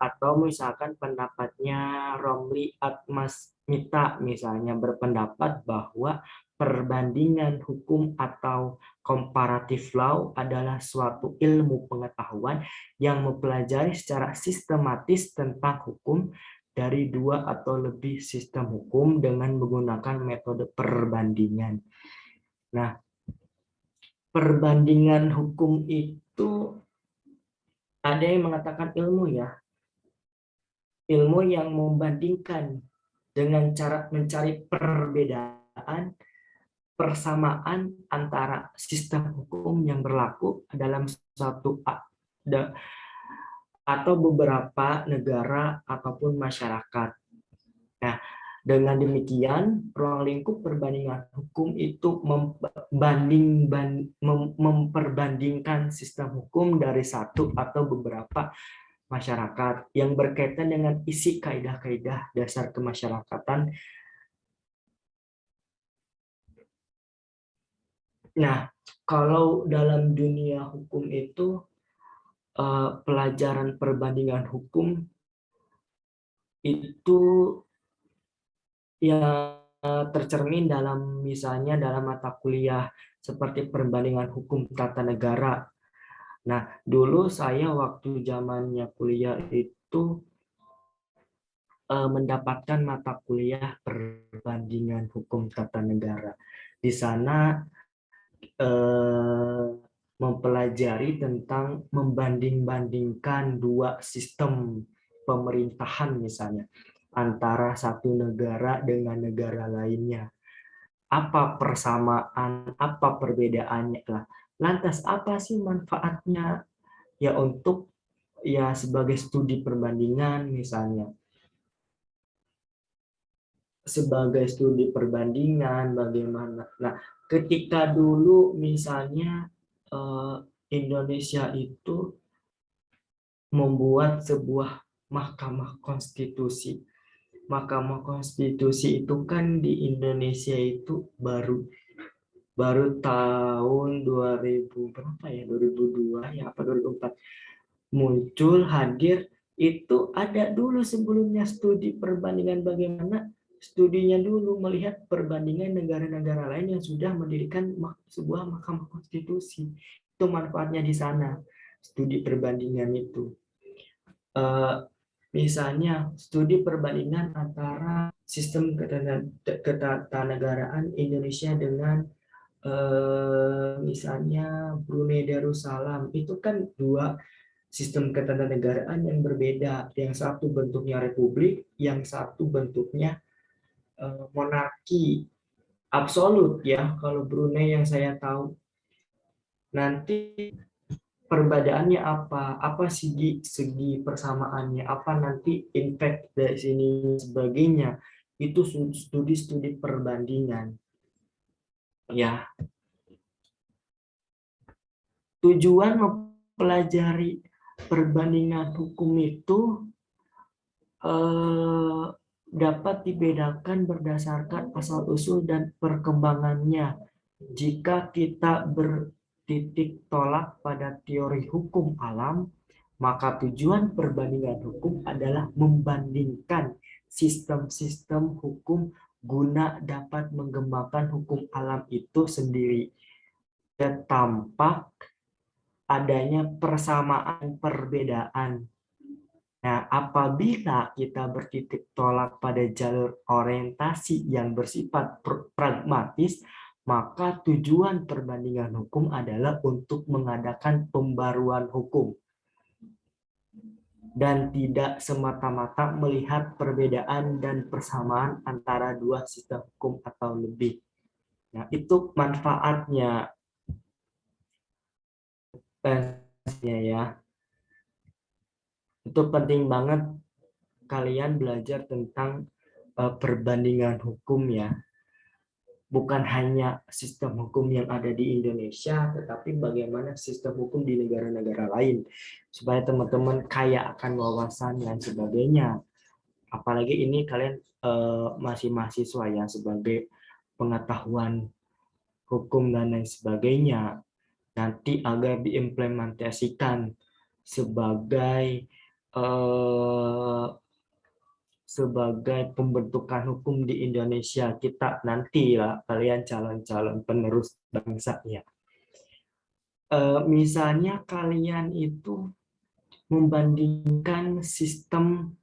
atau misalkan pendapatnya Romli Atmasmita misalnya berpendapat bahwa perbandingan hukum atau comparative law adalah suatu ilmu pengetahuan yang mempelajari secara sistematis tentang hukum dari dua atau lebih sistem hukum dengan menggunakan metode perbandingan. Nah, perbandingan hukum itu ada yang mengatakan ilmu ya. Ilmu yang membandingkan dengan cara mencari perbedaan, persamaan antara sistem hukum yang berlaku dalam suatu atau beberapa negara ataupun masyarakat. Nah, dengan demikian, ruang lingkup perbandingan hukum itu memperbandingkan sistem hukum dari satu atau beberapa masyarakat yang berkaitan dengan isi kaidah-kaidah dasar kemasyarakatan. Nah, kalau dalam dunia hukum itu pelajaran perbandingan hukum itu yang tercermin dalam misalnya dalam mata kuliah seperti perbandingan hukum tata negara. Nah, dulu saya waktu zamannya kuliah itu mendapatkan mata kuliah perbandingan hukum tata negara. Di sana mempelajari tentang membanding-bandingkan dua sistem pemerintahan misalnya antara satu negara dengan negara lainnya. Apa persamaan, apa perbedaannya lah. Lantas apa sih manfaatnya ya untuk ya sebagai studi perbandingan misalnya. Sebagai studi perbandingan bagaimana. Nah, ketika dulu misalnya Indonesia itu membuat sebuah Mahkamah Konstitusi. Mahkamah Konstitusi itu kan di Indonesia itu baru tahun 2000 berapa ya? 2002 ya apa 2004 muncul hadir. Itu ada dulu sebelumnya studi perbandingan bagaimana studinya dulu melihat perbandingan negara-negara lain yang sudah mendirikan sebuah Mahkamah Konstitusi. Itu manfaatnya di sana, studi perbandingan itu. Misalnya studi perbandingan antara sistem ketatanegaraan Indonesia dengan misalnya Brunei Darussalam. Itu kan dua sistem ketatanegaraan yang berbeda. Yang satu bentuknya republik, yang satu bentuknya monarki absolut ya. Kalau Brunei yang saya tahu. Nanti perbedaannya apa? Apa segi persamaannya? Apa nanti impact dari sini sebagainya? Itu studi-studi perbandingan. Ya. Tujuan mempelajari perbandingan hukum itu dapat dibedakan berdasarkan asal-usul dan perkembangannya. Jika kita bertitik tolak pada teori hukum alam, maka tujuan perbandingan hukum adalah membandingkan sistem-sistem hukum guna dapat mengembangkan hukum alam itu sendiri. Dan tampak adanya persamaan perbedaan Nah, apabila kita bertitik tolak pada jalur orientasi yang bersifat pragmatis, maka tujuan perbandingan hukum adalah untuk mengadakan pembaruan hukum dan tidak semata-mata melihat perbedaan dan persamaan antara dua sistem hukum atau lebih. Nah, itu manfaatnya ya. Itu penting banget kalian belajar tentang perbandingan hukum ya. Bukan hanya sistem hukum yang ada di Indonesia, tetapi bagaimana sistem hukum di negara-negara lain. Supaya teman-teman kaya akan wawasan dan sebagainya. Apalagi ini kalian masih mahasiswa ya, sebagai pengetahuan hukum dan lain sebagainya. Nanti agar diimplementasikan sebagai sebagai pembentukan hukum di Indonesia kita nanti ya, kalian calon-calon penerus bangsa ya. Misalnya kalian itu membandingkan sistem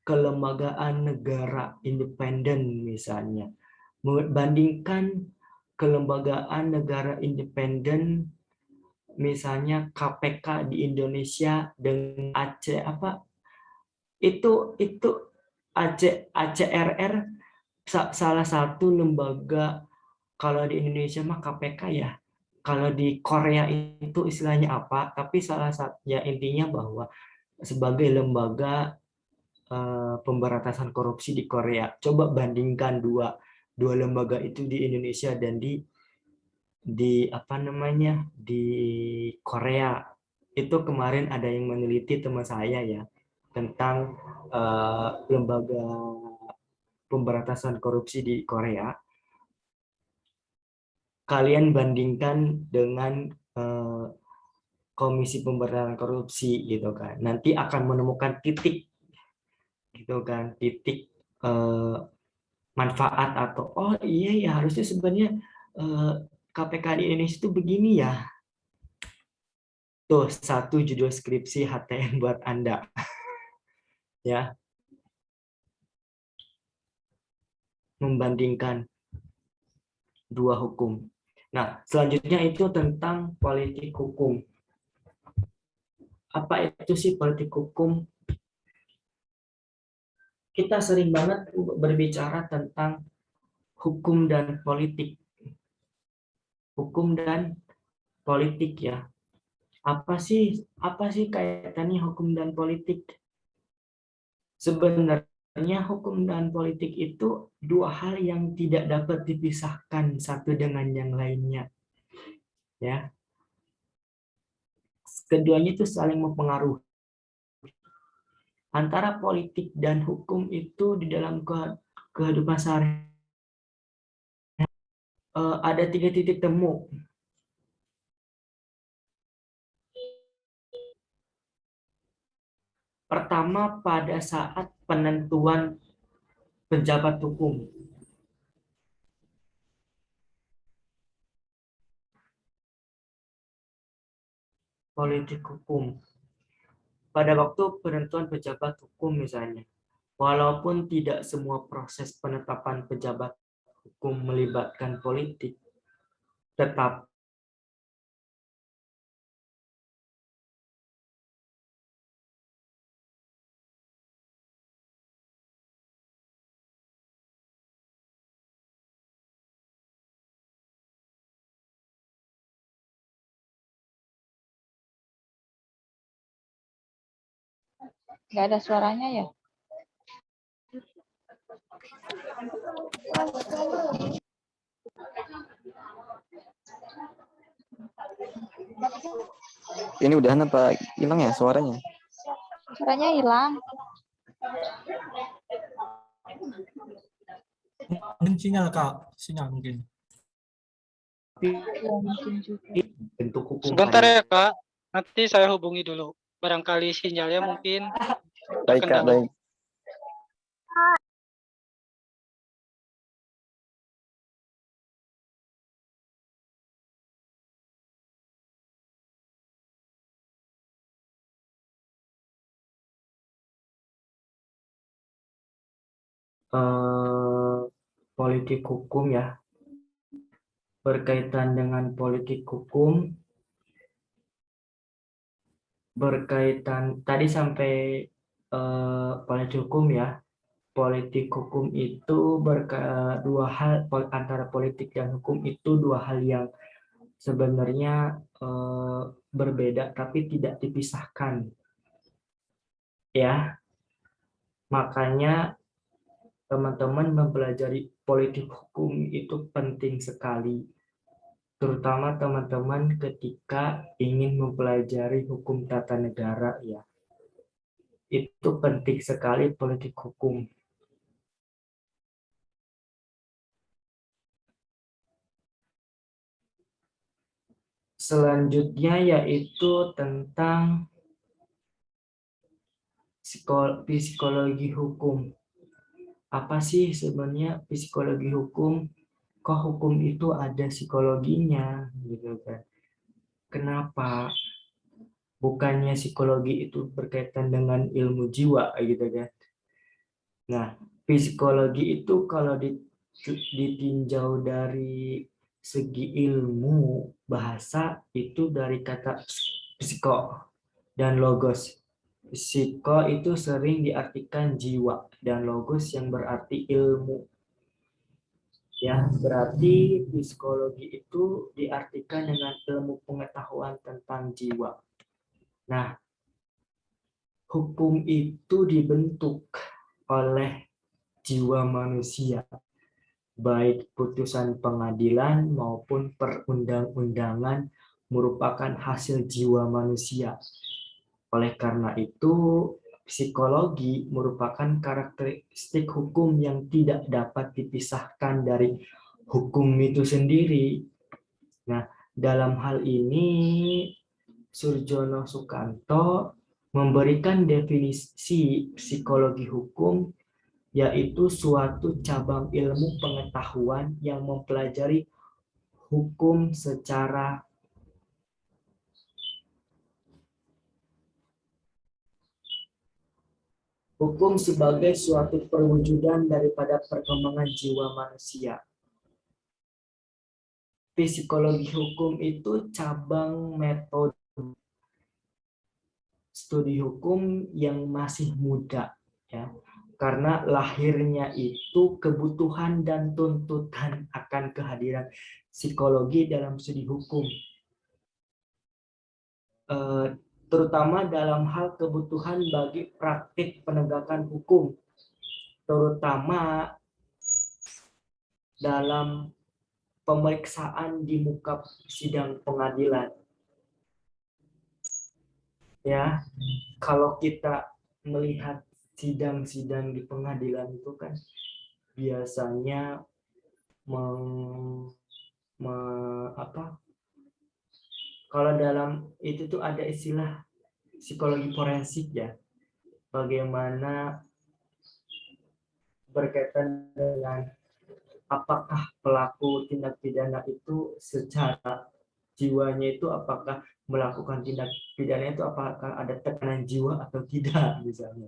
kelembagaan negara independen misalnya, membandingkan kelembagaan negara independen misalnya KPK di Indonesia dengan ACRR, salah satu lembaga, kalau di Indonesia mah KPK ya, kalau di Korea itu istilahnya apa, tapi salah satunya intinya bahwa sebagai lembaga pemberantasan korupsi di Korea. Coba bandingkan dua lembaga itu di Indonesia dan di Korea. Itu kemarin ada yang meneliti teman saya ya tentang lembaga pemberantasan korupsi di Korea. Kalian bandingkan dengan Komisi Pemberantasan Korupsi gitu kan. Nanti akan menemukan titik gitu kan, titik manfaat atau oh iya ya harusnya sebenarnya KPK di Indonesia itu begini ya. Tuh, satu judul skripsi HTM buat Anda. Ya, membandingkan dua hukum. Nah, selanjutnya itu tentang politik hukum. Apa itu sih politik hukum? Kita sering banget berbicara tentang hukum dan politik. Hukum dan politik ya. Apa sih kaitannya hukum dan politik? Sebenarnya hukum dan politik itu dua hal yang tidak dapat dipisahkan satu dengan yang lainnya. Ya. Keduanya itu saling mempengaruhi. Antara politik dan hukum itu di dalam kehidupan sehari ada 3 titik temu. Pertama, pada saat penentuan pejabat hukum. Politik hukum. Pada waktu penentuan pejabat hukum misalnya, walaupun tidak semua proses penetapan pejabat hukum melibatkan politik, tetap Nggak ada suaranya ya? Ini udahan apa hilang ya suaranya? Suaranya hilang. Mungkin sinyal Kak, sinyal mungkin. Ya, mungkin juga. bentuk hukum. Sebentar ya Kak, nanti saya hubungi dulu. Barangkali sinyalnya mungkin Baik Kak, terkendala. baik. politik hukum ya. Berkaitan dengan politik hukum, berkaitan tadi sampai politik hukum ya. Politik hukum itu dua hal, antara politik dan hukum itu dua hal yang sebenarnya berbeda tapi tidak dipisahkan ya. Makanya teman-teman mempelajari politik hukum itu penting sekali, terutama teman-teman ketika ingin mempelajari hukum tata negara ya. Itu penting sekali politik hukum. Selanjutnya yaitu tentang psikologi hukum. Apa sih sebenarnya psikologi hukum? Kok hukum itu ada psikologinya gitu kan? Kenapa? Bukannya psikologi itu berkaitan dengan ilmu jiwa gitu kan? Nah, psikologi itu kalau ditinjau dari segi ilmu bahasa itu dari kata psiko dan logos. Psiko itu sering diartikan jiwa dan logos yang berarti ilmu. Ya, berarti psikologi itu diartikan dengan ilmu pengetahuan tentang jiwa. Nah, hukum itu dibentuk oleh jiwa manusia, baik putusan pengadilan maupun perundang-undangan merupakan hasil jiwa manusia. Oleh karena itu, psikologi merupakan karakteristik hukum yang tidak dapat dipisahkan dari hukum itu sendiri. Nah, dalam hal ini Surjono Sukanto memberikan definisi psikologi hukum, yaitu suatu cabang ilmu pengetahuan yang mempelajari hukum sebagai suatu perwujudan daripada perkembangan jiwa manusia. Psikologi hukum itu cabang metode studi hukum yang masih muda ya. Karena lahirnya itu kebutuhan dan tuntutan akan kehadiran psikologi dalam studi hukum. Terutama dalam hal kebutuhan bagi praktik penegakan hukum, terutama dalam pemeriksaan di muka sidang pengadilan. Ya, kalau kita melihat sidang-sidang di pengadilan itu kan biasanya kalau dalam itu tuh ada istilah psikologi forensik ya, bagaimana berkaitan dengan apakah pelaku tindak pidana itu secara jiwanya itu apakah melakukan tindak pidana itu apakah ada tekanan jiwa atau tidak misalnya.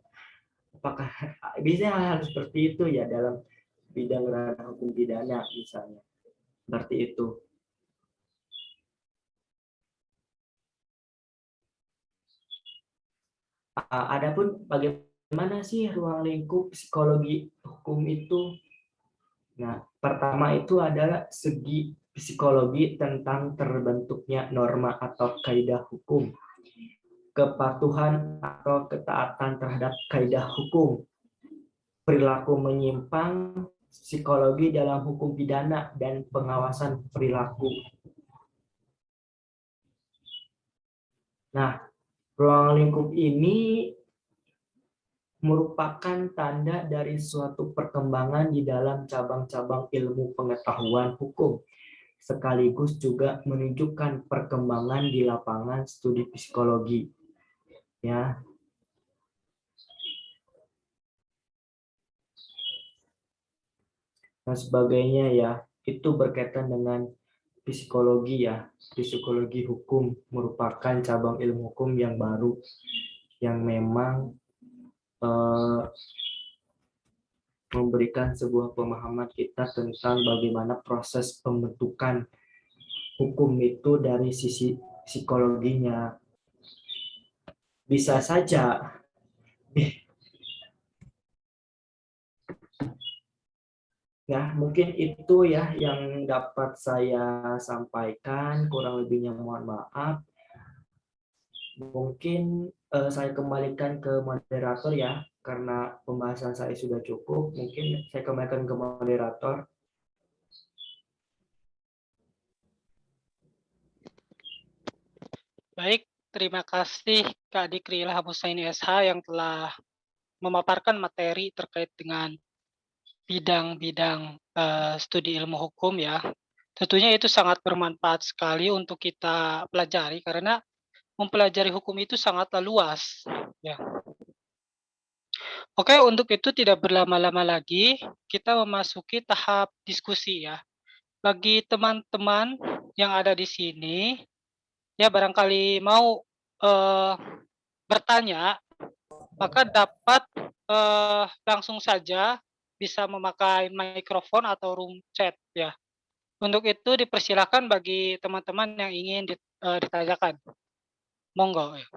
Apakah bisa hal seperti itu ya dalam bidang ranah hukum pidana misalnya. Seperti itu. Adapun bagaimana sih ruang lingkup psikologi hukum itu? Nah, pertama itu adalah segi psikologi tentang terbentuknya norma atau kaidah hukum, kepatuhan atau ketaatan terhadap kaidah hukum, perilaku menyimpang, psikologi dalam hukum pidana, dan pengawasan perilaku. Nah, ruang lingkup ini merupakan tanda dari suatu perkembangan di dalam cabang-cabang ilmu pengetahuan hukum, sekaligus juga menunjukkan perkembangan di lapangan studi psikologi. Ya. Dan sebagainya ya, itu berkaitan dengan psikologi ya. Psikologi hukum merupakan cabang ilmu hukum yang baru yang memang memberikan sebuah pemahaman kita tentang bagaimana proses pembentukan hukum itu dari sisi psikologinya. Bisa saja ya, mungkin itu ya yang dapat saya sampaikan, kurang lebihnya mohon maaf. Mungkin saya kembalikan ke moderator ya, karena pembahasan saya sudah cukup. Mungkin saya kembalikan ke moderator. Baik, terima kasih Kak Dikri Ilham Husaini SH yang telah memaparkan materi terkait dengan bidang-bidang studi ilmu hukum ya. Tentunya itu sangat bermanfaat sekali untuk kita pelajari karena mempelajari hukum itu sangatlah luas ya. Oke, untuk itu tidak berlama-lama lagi, kita memasuki tahap diskusi ya. Bagi teman-teman yang ada di sini, ya barangkali mau eh, bertanya, maka dapat langsung saja bisa memakai mikrofon atau room chat ya. Untuk itu dipersilakan bagi teman-teman yang ingin ditanyakan. Monggo ya.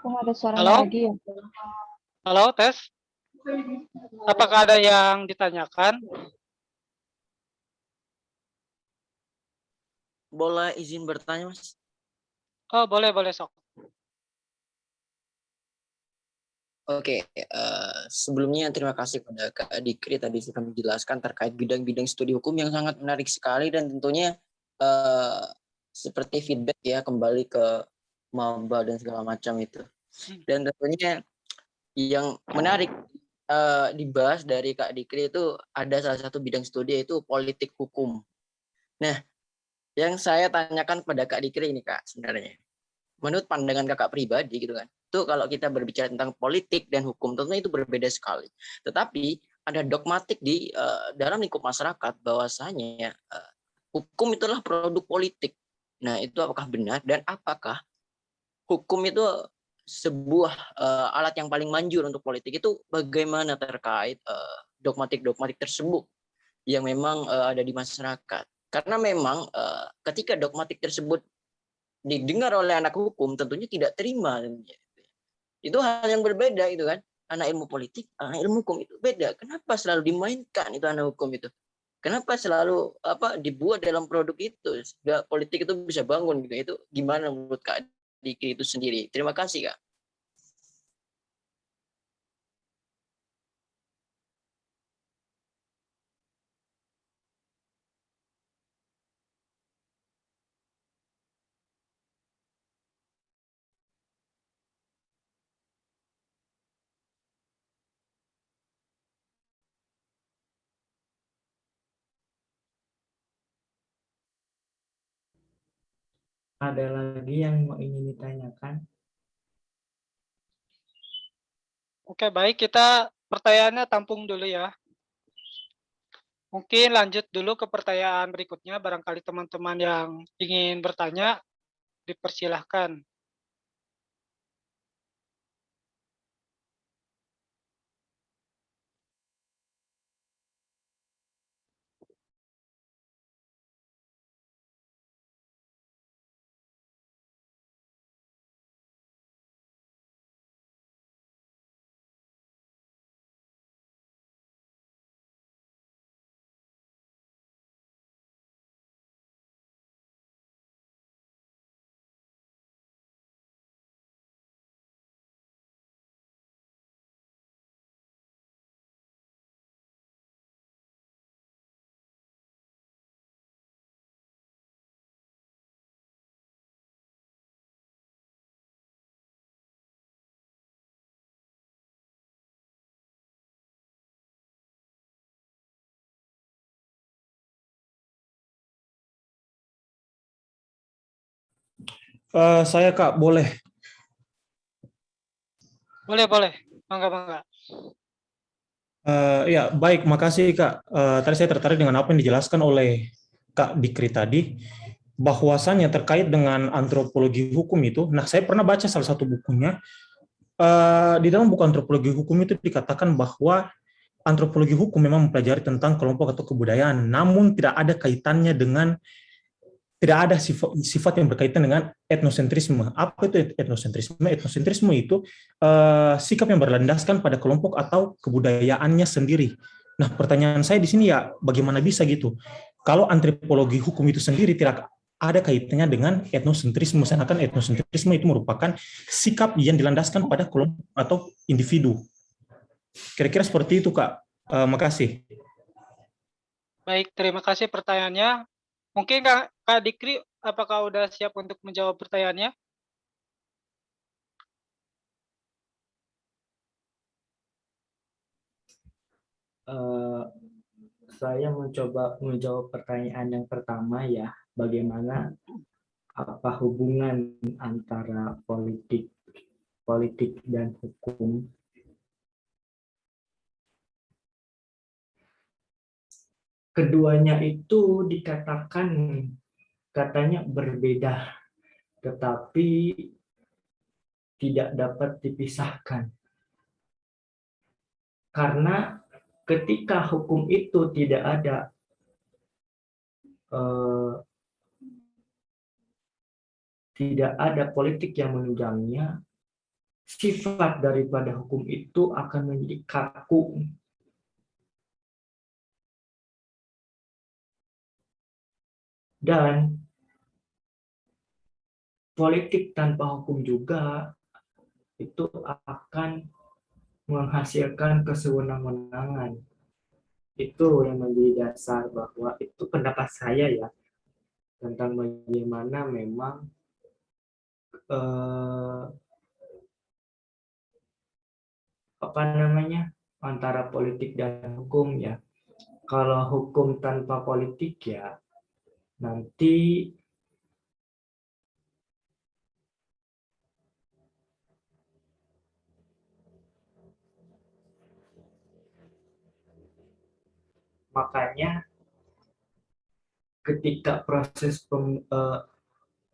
Oh, ada suaranya Halo, lagi ya. halo tes. Apakah ada yang ditanyakan? Boleh izin bertanya, Mas? Oh, boleh, boleh sok. Oke, sebelumnya terima kasih kepada Kak Dikri tadi sudah menjelaskan terkait bidang-bidang studi hukum yang sangat menarik sekali dan tentunya seperti feedback ya kembali ke maba dan segala macam itu. Dan tentunya yang menarik dibahas dari Kak Dikri itu ada salah satu bidang studi yaitu politik hukum. Nah, yang saya tanyakan kepada Kak Dikri ini Kak sebenarnya. Menurut pandangan kakak pribadi gitu kan, itu kalau kita berbicara tentang politik dan hukum tentunya itu berbeda sekali. Tetapi ada dogmatik di dalam lingkup masyarakat bahwasanya hukum itulah produk politik. Nah itu apakah benar dan apakah hukum itu sebuah alat yang paling manjur untuk politik itu bagaimana terkait dogmatik-dogmatik tersebut yang memang ada di masyarakat. Karena memang ketika dogmatik tersebut didengar oleh anak hukum tentunya tidak terima. Itu hal yang berbeda itu kan. Anak ilmu politik, anak ilmu hukum itu beda. Kenapa selalu dimainkan itu anak hukum itu? Kenapa selalu dibuat dalam produk itu? Sudah politik itu bisa bangun gitu. Itu gimana menurut Kak Diki itu sendiri? Terima kasih Kak. Ada lagi yang mau ingin ditanyakan? Oke, baik. Kita pertanyaannya tampung dulu ya. Mungkin lanjut dulu ke pertanyaan berikutnya. Barangkali teman-teman yang ingin bertanya, dipersilahkan. Saya Kak, boleh. Boleh. Mangga. Ya, baik, makasih Kak. Tadi saya tertarik dengan apa yang dijelaskan oleh Kak Dikri tadi, bahwasannya terkait dengan antropologi hukum itu. Nah, saya pernah baca salah satu bukunya. Di dalam buku antropologi hukum itu dikatakan bahwa antropologi hukum memang mempelajari tentang kelompok atau kebudayaan, namun tidak ada kaitannya dengan, tidak ada sifat yang berkaitan dengan etnosentrisme. Apa itu etnosentrisme? Etnosentrisme itu sikap yang berlandaskan pada kelompok atau kebudayaannya sendiri. Nah, pertanyaan saya di sini ya, bagaimana bisa gitu? Kalau antropologi hukum itu sendiri tidak ada kaitannya dengan etnosentrisme, sedangkan etnosentrisme itu merupakan sikap yang dilandaskan pada kelompok atau individu. Kira-kira seperti itu, Kak. Makasih. Baik, terima kasih pertanyaannya. Mungkin Kak Dikri, apakah udah siap untuk menjawab pertanyaannya? Saya mencoba menjawab pertanyaan yang pertama ya, bagaimana apa hubungan antara politik dan hukum. Keduanya itu dikatakan katanya berbeda, tetapi tidak dapat dipisahkan. Karena ketika hukum itu tidak ada politik yang menunjangnya, sifat daripada hukum itu akan menjadi kaku. Dan politik tanpa hukum juga itu akan menghasilkan kesewenang-wenangan. Itu yang menjadi dasar, bahwa itu pendapat saya ya, tentang bagaimana memang antara politik dan hukum ya. Kalau hukum tanpa politik ya nanti makanya ketika proses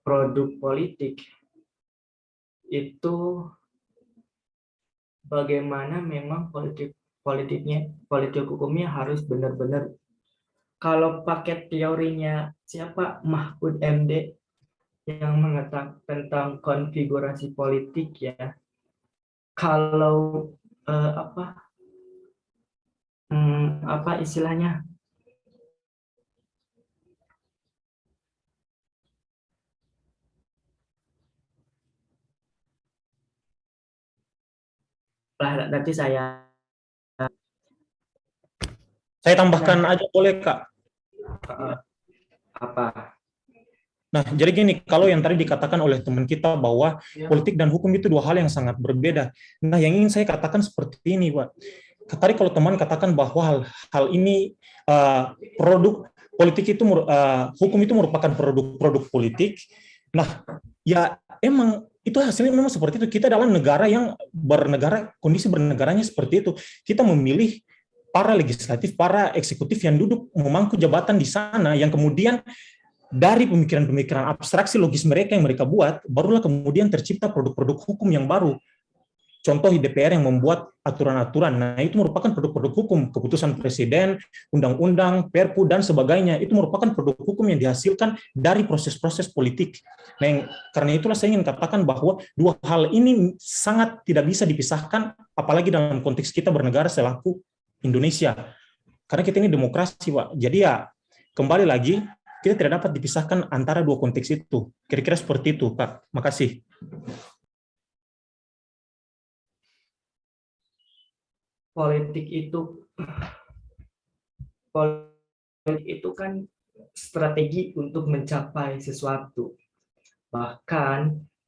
produk politik itu bagaimana memang politik hukumnya harus benar-benar, kalau pakai teorinya siapa, Mahfud MD yang mengatakan tentang konfigurasi politik ya, kalau apa istilahnya, nanti saya tambahkan aja boleh, Kak? apa. Nah, jadi gini, kalau yang tadi dikatakan oleh teman kita bahwa politik dan hukum itu dua hal yang sangat berbeda. Nah, yang ingin saya katakan seperti ini, Pak. Tadi kalau teman katakan bahwa hal ini produk politik itu, hukum itu merupakan produk politik. Nah, ya emang itu hasilnya memang seperti itu. Kita dalam negara yang kondisi bernegaranya seperti itu. Kita memilih para legislatif, para eksekutif yang duduk memangku jabatan di sana, yang kemudian dari pemikiran-pemikiran abstraksi logis mereka yang mereka buat, barulah kemudian tercipta produk-produk hukum yang baru. Contoh DPR yang membuat aturan-aturan, nah itu merupakan produk-produk hukum, keputusan presiden, undang-undang, perpu, dan sebagainya, itu merupakan produk hukum yang dihasilkan dari proses-proses politik. Nah, karena itulah saya ingin katakan bahwa dua hal ini sangat tidak bisa dipisahkan, apalagi dalam konteks kita bernegara selaku Indonesia. Karena kita ini demokrasi, Pak. Jadi ya, kembali lagi, kita tidak dapat dipisahkan antara dua konteks itu. Kira-kira seperti itu, Pak. Makasih. Politik itu kan strategi untuk mencapai sesuatu. Bahkan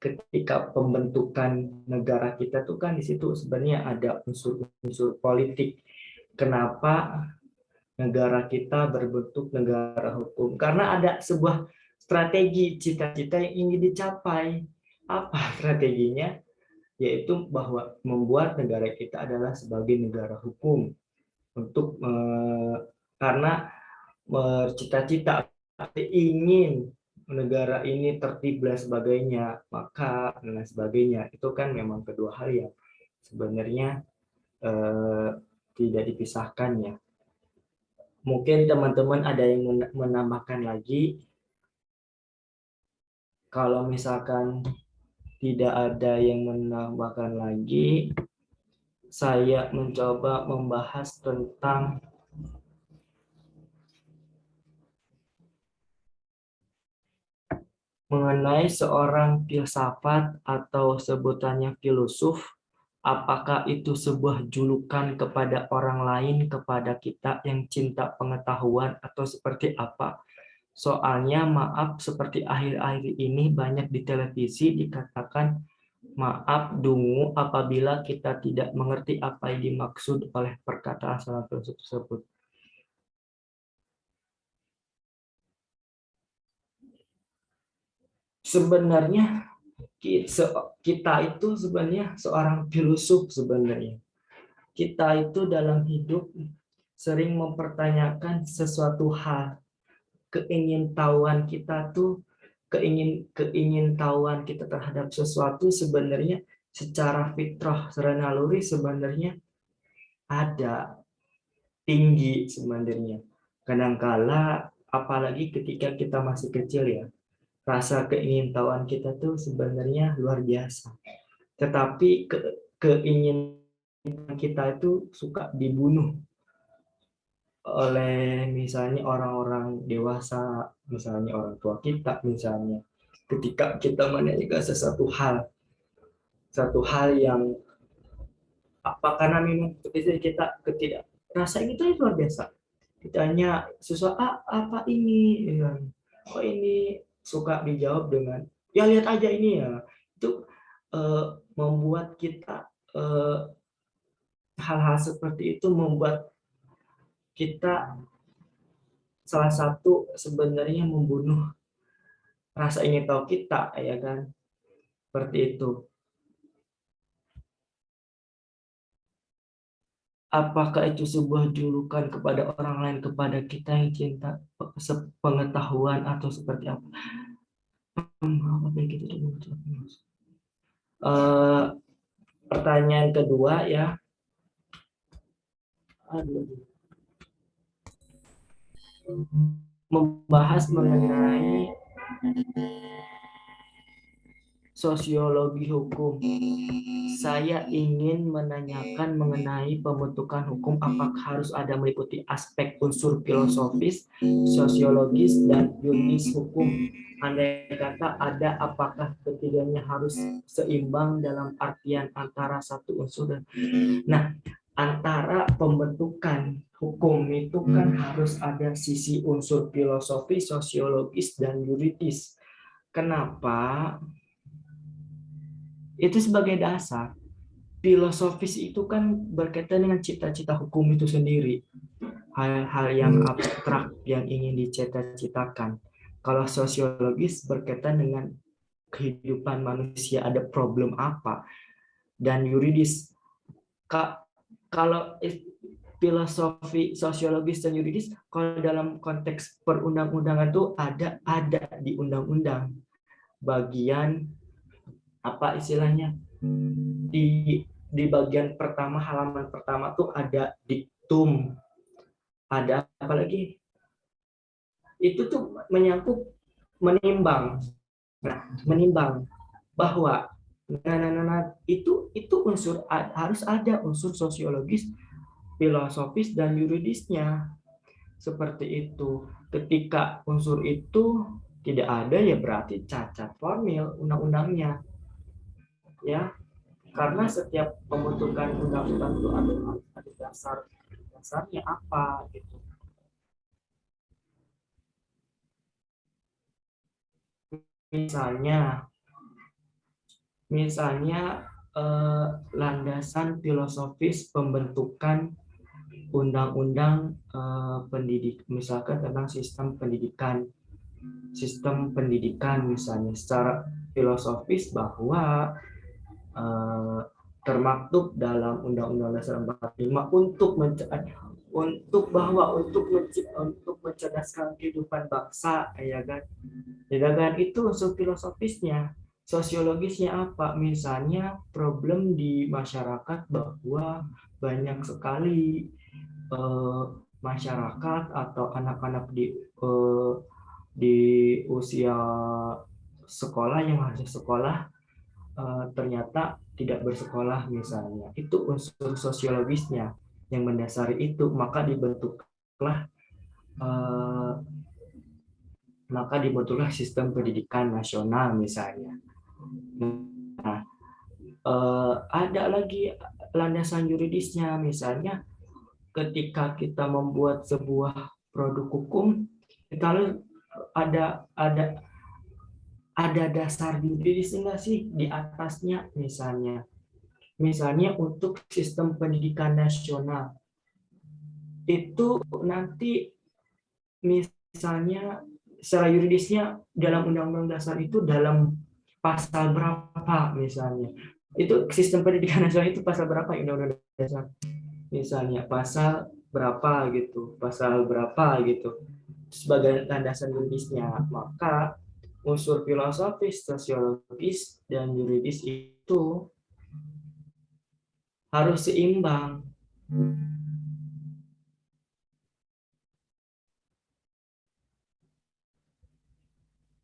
ketika pembentukan negara kita tuh kan di situ sebenarnya ada unsur-unsur politik. Kenapa negara kita berbentuk negara hukum? Karena ada sebuah strategi cita-cita yang ingin dicapai. Apa strateginya? Yaitu bahwa membuat negara kita adalah sebagai negara hukum, untuk karena bercita-cita ingin negara ini tertib dan sebagainya, maka dan lain sebagainya, itu kan memang kedua hal yang sebenarnya tidak dipisahkan ya. Mungkin teman-teman ada yang menambahkan lagi. Kalau misalkan tidak ada yang menambahkan lagi, saya mencoba membahas tentang mengenai seorang filsafat atau sebutannya filosof. Apakah itu sebuah julukan kepada orang lain, kepada kita yang cinta pengetahuan, atau seperti apa? Soalnya maaf, seperti akhir-akhir ini banyak di televisi dikatakan maaf dungu apabila kita tidak mengerti apa yang dimaksud oleh perkataan salah filsuf tersebut. Sebenarnya kita itu sebenarnya seorang filosof sebenarnya. Kita itu dalam hidup sering mempertanyakan sesuatu hal. Keingintahuan kita tuh keingintahuan kita terhadap sesuatu sebenarnya secara fitrah, secara naluri sebenarnya ada tinggi sebenarnya. Kadangkala apalagi ketika kita masih kecil ya, rasa keingintahuan kita tuh sebenarnya luar biasa. Tetapi keinginan kita itu suka dibunuh oleh misalnya orang-orang dewasa, misalnya orang tua kita, misalnya ketika kita menanyakan satu hal yang apa, karena memang kita ketidak rasa itu luar biasa. Ditanya sesuatu apa ini, oh ini, suka dijawab dengan ya lihat aja ini ya. Itu membuat kita hal-hal seperti itu membuat kita salah satu sebenarnya membunuh rasa ingin tahu kita, ya kan? Seperti itu. Apakah itu sebuah julukan kepada orang lain, kepada kita yang cinta pengetahuan, atau seperti apa? Pertanyaan kedua ya. Membahas mengenai sosiologi hukum. Saya ingin menanyakan mengenai pembentukan hukum, apakah harus ada meliputi aspek unsur filosofis, sosiologis, dan yuridis hukum. Andai kata ada, apakah ketiganya harus seimbang dalam artian antara satu unsur dan antara pembentukan hukum itu kan harus ada sisi unsur filosofis, sosiologis, dan yuridis. Kenapa? Itu sebagai dasar. Filosofis itu kan berkaitan dengan cita-cita hukum itu sendiri. Hal-hal yang abstrak yang ingin dicita-citakan. Kalau sosiologis berkaitan dengan kehidupan manusia, ada problem apa. Dan yuridis, kalau filosofi, sosiologis, dan yuridis, kalau dalam konteks perundang-undangan itu ada di undang-undang. Bagian apa istilahnya, di bagian pertama, halaman pertama tuh ada diktum, ada apa lagi, itu tuh menyangkut menimbang. Menimbang bahwa itu unsur, harus ada unsur sosiologis, filosofis, dan yuridisnya. Seperti itu. Ketika unsur itu tidak ada, ya berarti cacat formil undang-undangnya. Ya, karena setiap pembentukan undang-undang itu ada dasarnya apa gitu. Misalnya landasan filosofis pembentukan undang-undang pendidik, misalkan tentang sistem pendidikan. sistem pendidikan misalnya secara filosofis bahwa termaktub dalam Undang-Undang Dasar 45 untuk mencerdaskan kehidupan bangsa, ya kan? Ya kan, itu unsur filosofisnya. Sosiologisnya apa? Misalnya problem di masyarakat bahwa banyak sekali masyarakat atau anak-anak di usia sekolah yang harus sekolah ternyata tidak bersekolah misalnya. Itu unsur sosiologisnya yang mendasari itu, maka dibentuklah sistem pendidikan nasional misalnya. Nah, ada lagi landasan yuridisnya, misalnya ketika kita membuat sebuah produk hukum, kita harus ada dasar yuridis enggak sih di atasnya, misalnya untuk sistem pendidikan nasional itu nanti misalnya secara yuridisnya dalam Undang-Undang Dasar itu dalam pasal berapa misalnya, itu sistem pendidikan nasional itu pasal berapa Undang-Undang Dasar, misalnya pasal berapa gitu sebagai landasan yuridisnya. Maka unsur filosofis, sosiologis, dan yuridis itu harus seimbang.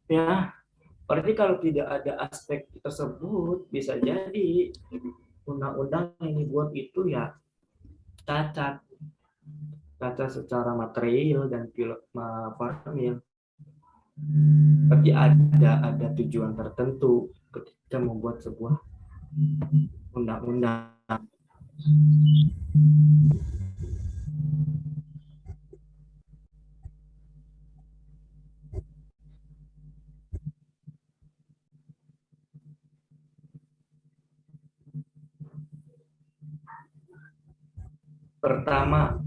Ya, berarti kalau tidak ada aspek tersebut, bisa jadi undang-undang yang dibuat itu ya cacat secara material dan formil. Berarti ada tujuan tertentu ketika membuat sebuah undang-undang. Pertama,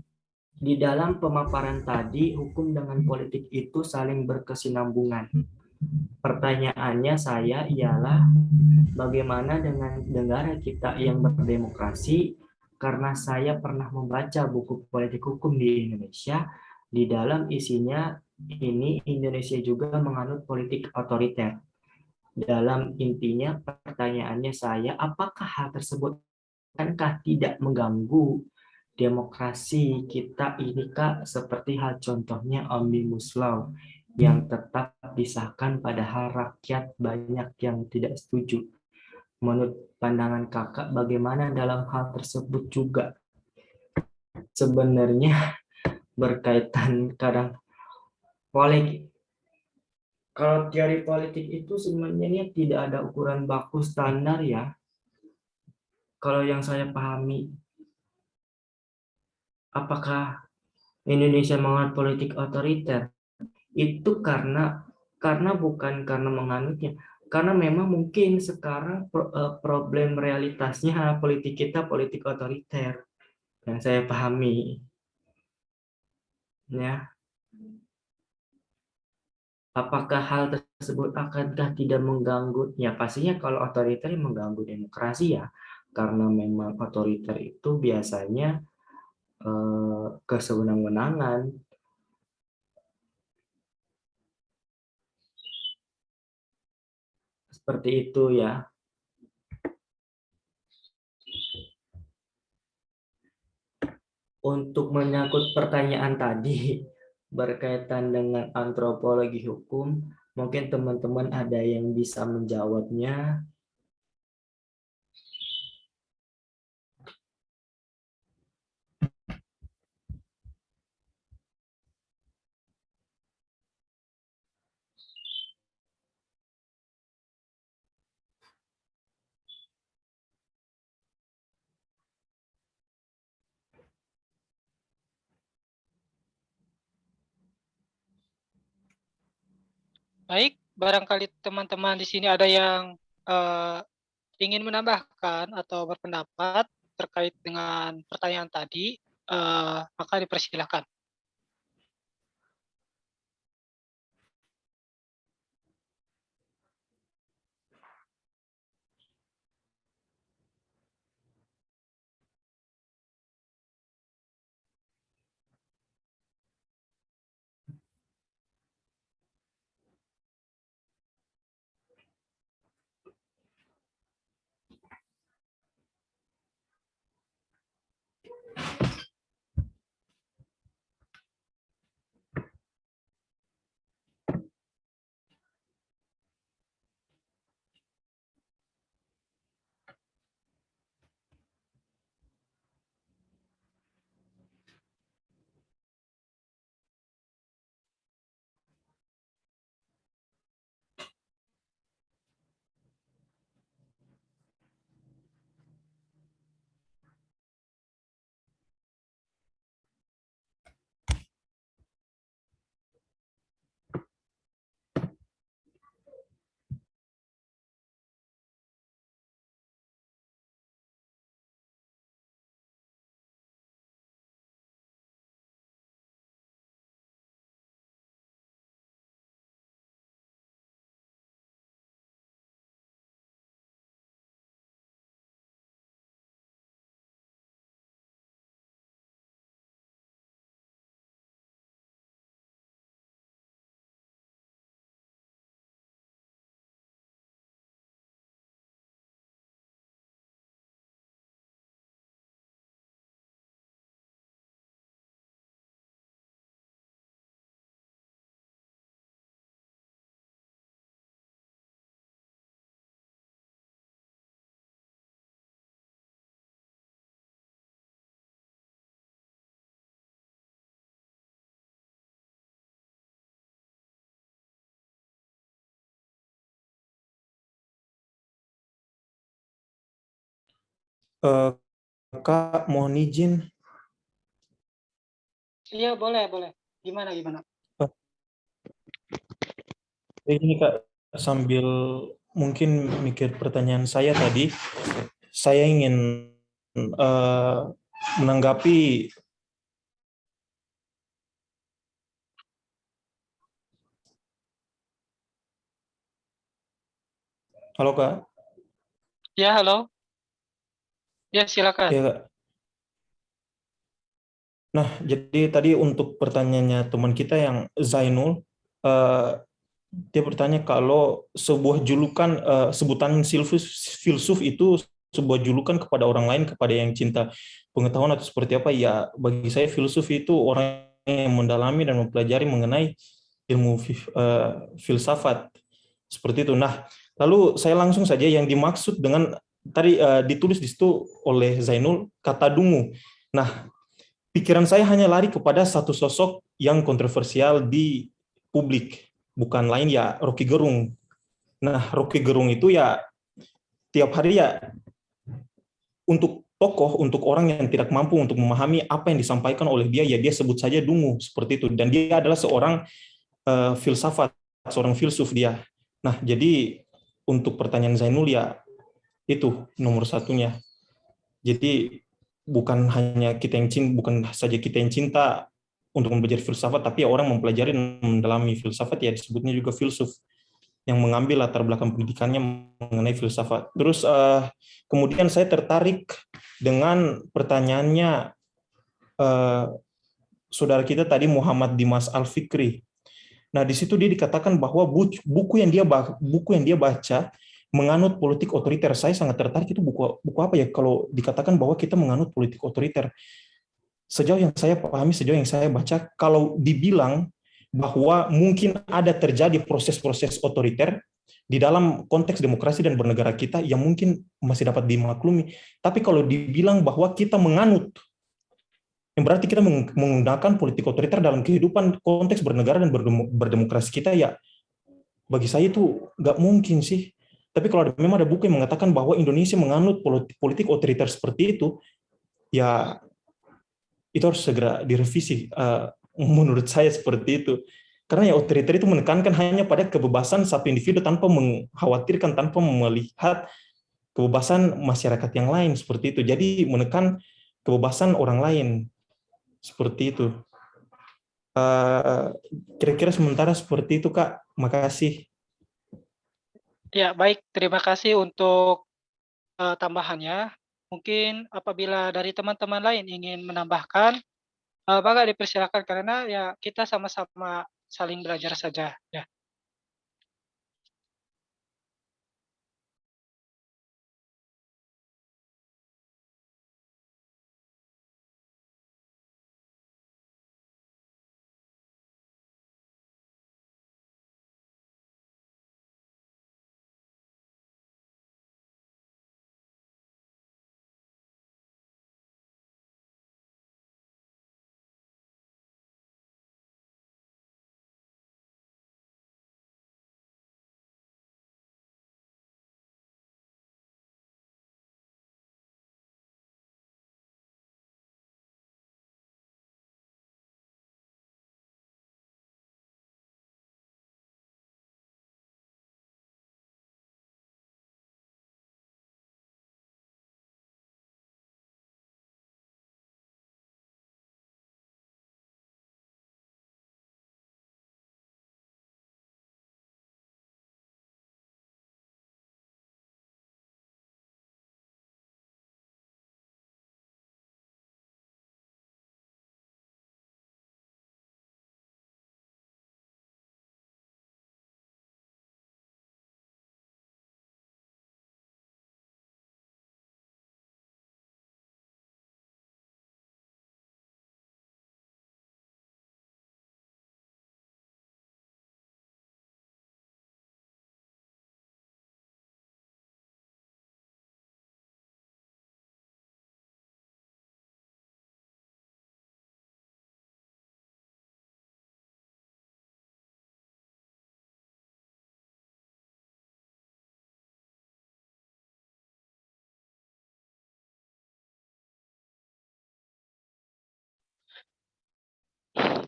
di dalam pemaparan tadi, hukum dengan politik itu saling berkesinambungan. Pertanyaannya saya ialah bagaimana dengan negara kita yang berdemokrasi, karena saya pernah membaca buku politik hukum di Indonesia, di dalam isinya ini Indonesia juga menganut politik otoriter. Dalam intinya pertanyaannya saya, apakah hal tersebut akankah tidak mengganggu demokrasi kita ini, Kak? Seperti hal contohnya Omnibus Law yang tetap disahkan padahal rakyat banyak yang tidak setuju. Menurut pandangan Kakak bagaimana dalam hal tersebut juga? Sebenarnya berkaitan kadang politik. Kalau teori politik itu sebenarnya tidak ada ukuran baku standar ya. Kalau yang saya pahami, apakah Indonesia menganut politik otoriter? Itu karena bukan karena menganutnya, karena memang mungkin sekarang problem realitasnya politik kita politik otoriter yang saya pahami, ya. Apakah hal tersebut akankah tidak mengganggu? Ya pastinya kalau otoriter mengganggu demokrasi ya, karena memang otoriter itu biasanya kesewenang-wenangan. Seperti itu ya. Untuk menyangkut pertanyaan tadi berkaitan dengan antropologi hukum, mungkin teman-teman ada yang bisa menjawabnya. Baik, barangkali teman-teman di sini ada yang ingin menambahkan atau berpendapat terkait dengan pertanyaan tadi, maka dipersilahkan. Eh, Kak, mohon izin. Iya, boleh, boleh. Gimana, gimana? Ini Kak, sambil mungkin mikir pertanyaan saya tadi, saya ingin eh, menanggapi. Halo Kak, Ya, halo. Ya, silakan. ya Kak. Nah, jadi tadi untuk pertanyaannya teman kita yang Zainul, eh, dia bertanya kalau sebuah julukan, sebutan filsuf itu sebuah julukan kepada orang lain, kepada yang cinta pengetahuan atau seperti apa. Ya, bagi saya filsuf itu orang yang mendalami dan mempelajari mengenai ilmu filsafat. Seperti itu. Nah, lalu saya langsung saja yang dimaksud dengan tadi ditulis di situ oleh Zainul, kata dungu. Nah, pikiran saya hanya lari kepada satu sosok yang kontroversial di publik, bukan lain ya Rocky Gerung. Nah, Rocky Gerung itu ya tiap hari ya untuk tokoh, untuk orang yang tidak mampu untuk memahami apa yang disampaikan oleh dia, ya dia sebut saja dungu seperti itu. Dan dia adalah seorang filsafat, seorang filsuf dia. Nah, jadi untuk pertanyaan Zainul ya itu nomor satunya. Jadi bukan hanya kita yang cinta, bukan saja kita yang cinta untuk mempelajari filsafat, tapi orang mempelajari dan mendalami filsafat ya disebutnya juga filsuf yang mengambil latar belakang pendidikannya mengenai filsafat. Terus kemudian saya tertarik dengan pertanyaannya saudara kita tadi Muhammad Dimas Al-Fikri. Nah, di situ dia dikatakan bahwa buku yang dia baca menganut politik otoriter. Saya sangat tertarik itu buku apa ya kalau dikatakan bahwa kita menganut politik otoriter. Sejauh yang saya pahami, sejauh yang saya baca, kalau dibilang bahwa mungkin ada terjadi proses-proses otoriter di dalam konteks demokrasi dan bernegara kita yang mungkin masih dapat dimaklumi. Tapi kalau dibilang bahwa kita menganut, yang berarti kita menggunakan politik otoriter dalam kehidupan konteks bernegara dan berdemokrasi kita, ya bagi saya itu nggak mungkin sih. Tapi kalau memang ada buku yang mengatakan bahwa Indonesia menganut politik otoriter seperti itu, ya itu harus segera direvisi. Menurut saya seperti itu. Karena ya otoriter itu menekankan hanya pada kebebasan satu individu tanpa mengkhawatirkan, tanpa melihat kebebasan masyarakat yang lain seperti itu. Jadi menekan kebebasan orang lain seperti itu. Kira-kira sementara seperti itu, Kak. Makasih. Ya, baik. Terima kasih untuk tambahannya. Mungkin apabila dari teman-teman lain ingin menambahkan, maka dipersilakan karena ya kita sama-sama saling belajar saja. Ya.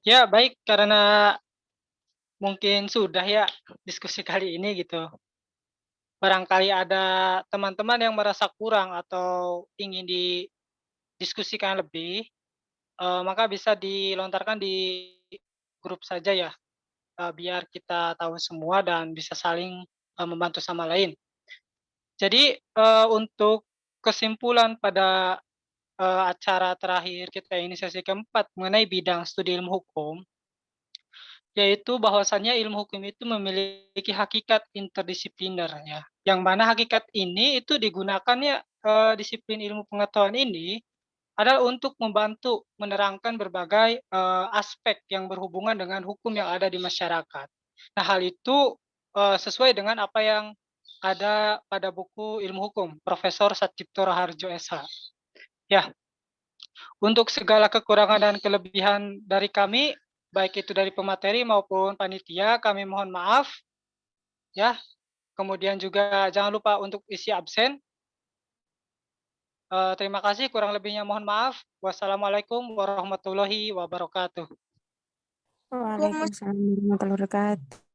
Ya, baik, karena mungkin sudah ya diskusi kali ini gitu. Barangkali ada teman-teman yang merasa kurang atau ingin didiskusikan lebih, maka bisa dilontarkan di grup saja ya, biar kita tahu semua dan bisa saling, membantu sama lain. Jadi, untuk kesimpulan pada, acara terakhir kita ini sesi keempat mengenai bidang studi ilmu hukum, yaitu bahwasannya ilmu hukum itu memiliki hakikat interdisipliner ya, yang mana hakikat ini itu digunakannya, disiplin ilmu pengetahuan ini adalah untuk membantu menerangkan berbagai, aspek yang berhubungan dengan hukum yang ada di masyarakat. Nah, hal itu, sesuai dengan apa yang ada pada buku Ilmu Hukum Profesor Satcipto Raharjo SH. Ya, untuk segala kekurangan dan kelebihan dari kami, baik itu dari pemateri maupun panitia, kami mohon maaf ya. Kemudian juga jangan lupa untuk isi absen. Terima kasih, kurang lebihnya mohon maaf. Wassalamualaikum warahmatullahi wabarakatuh. Waalaikumsalam warahmatullahi wabarakatuh.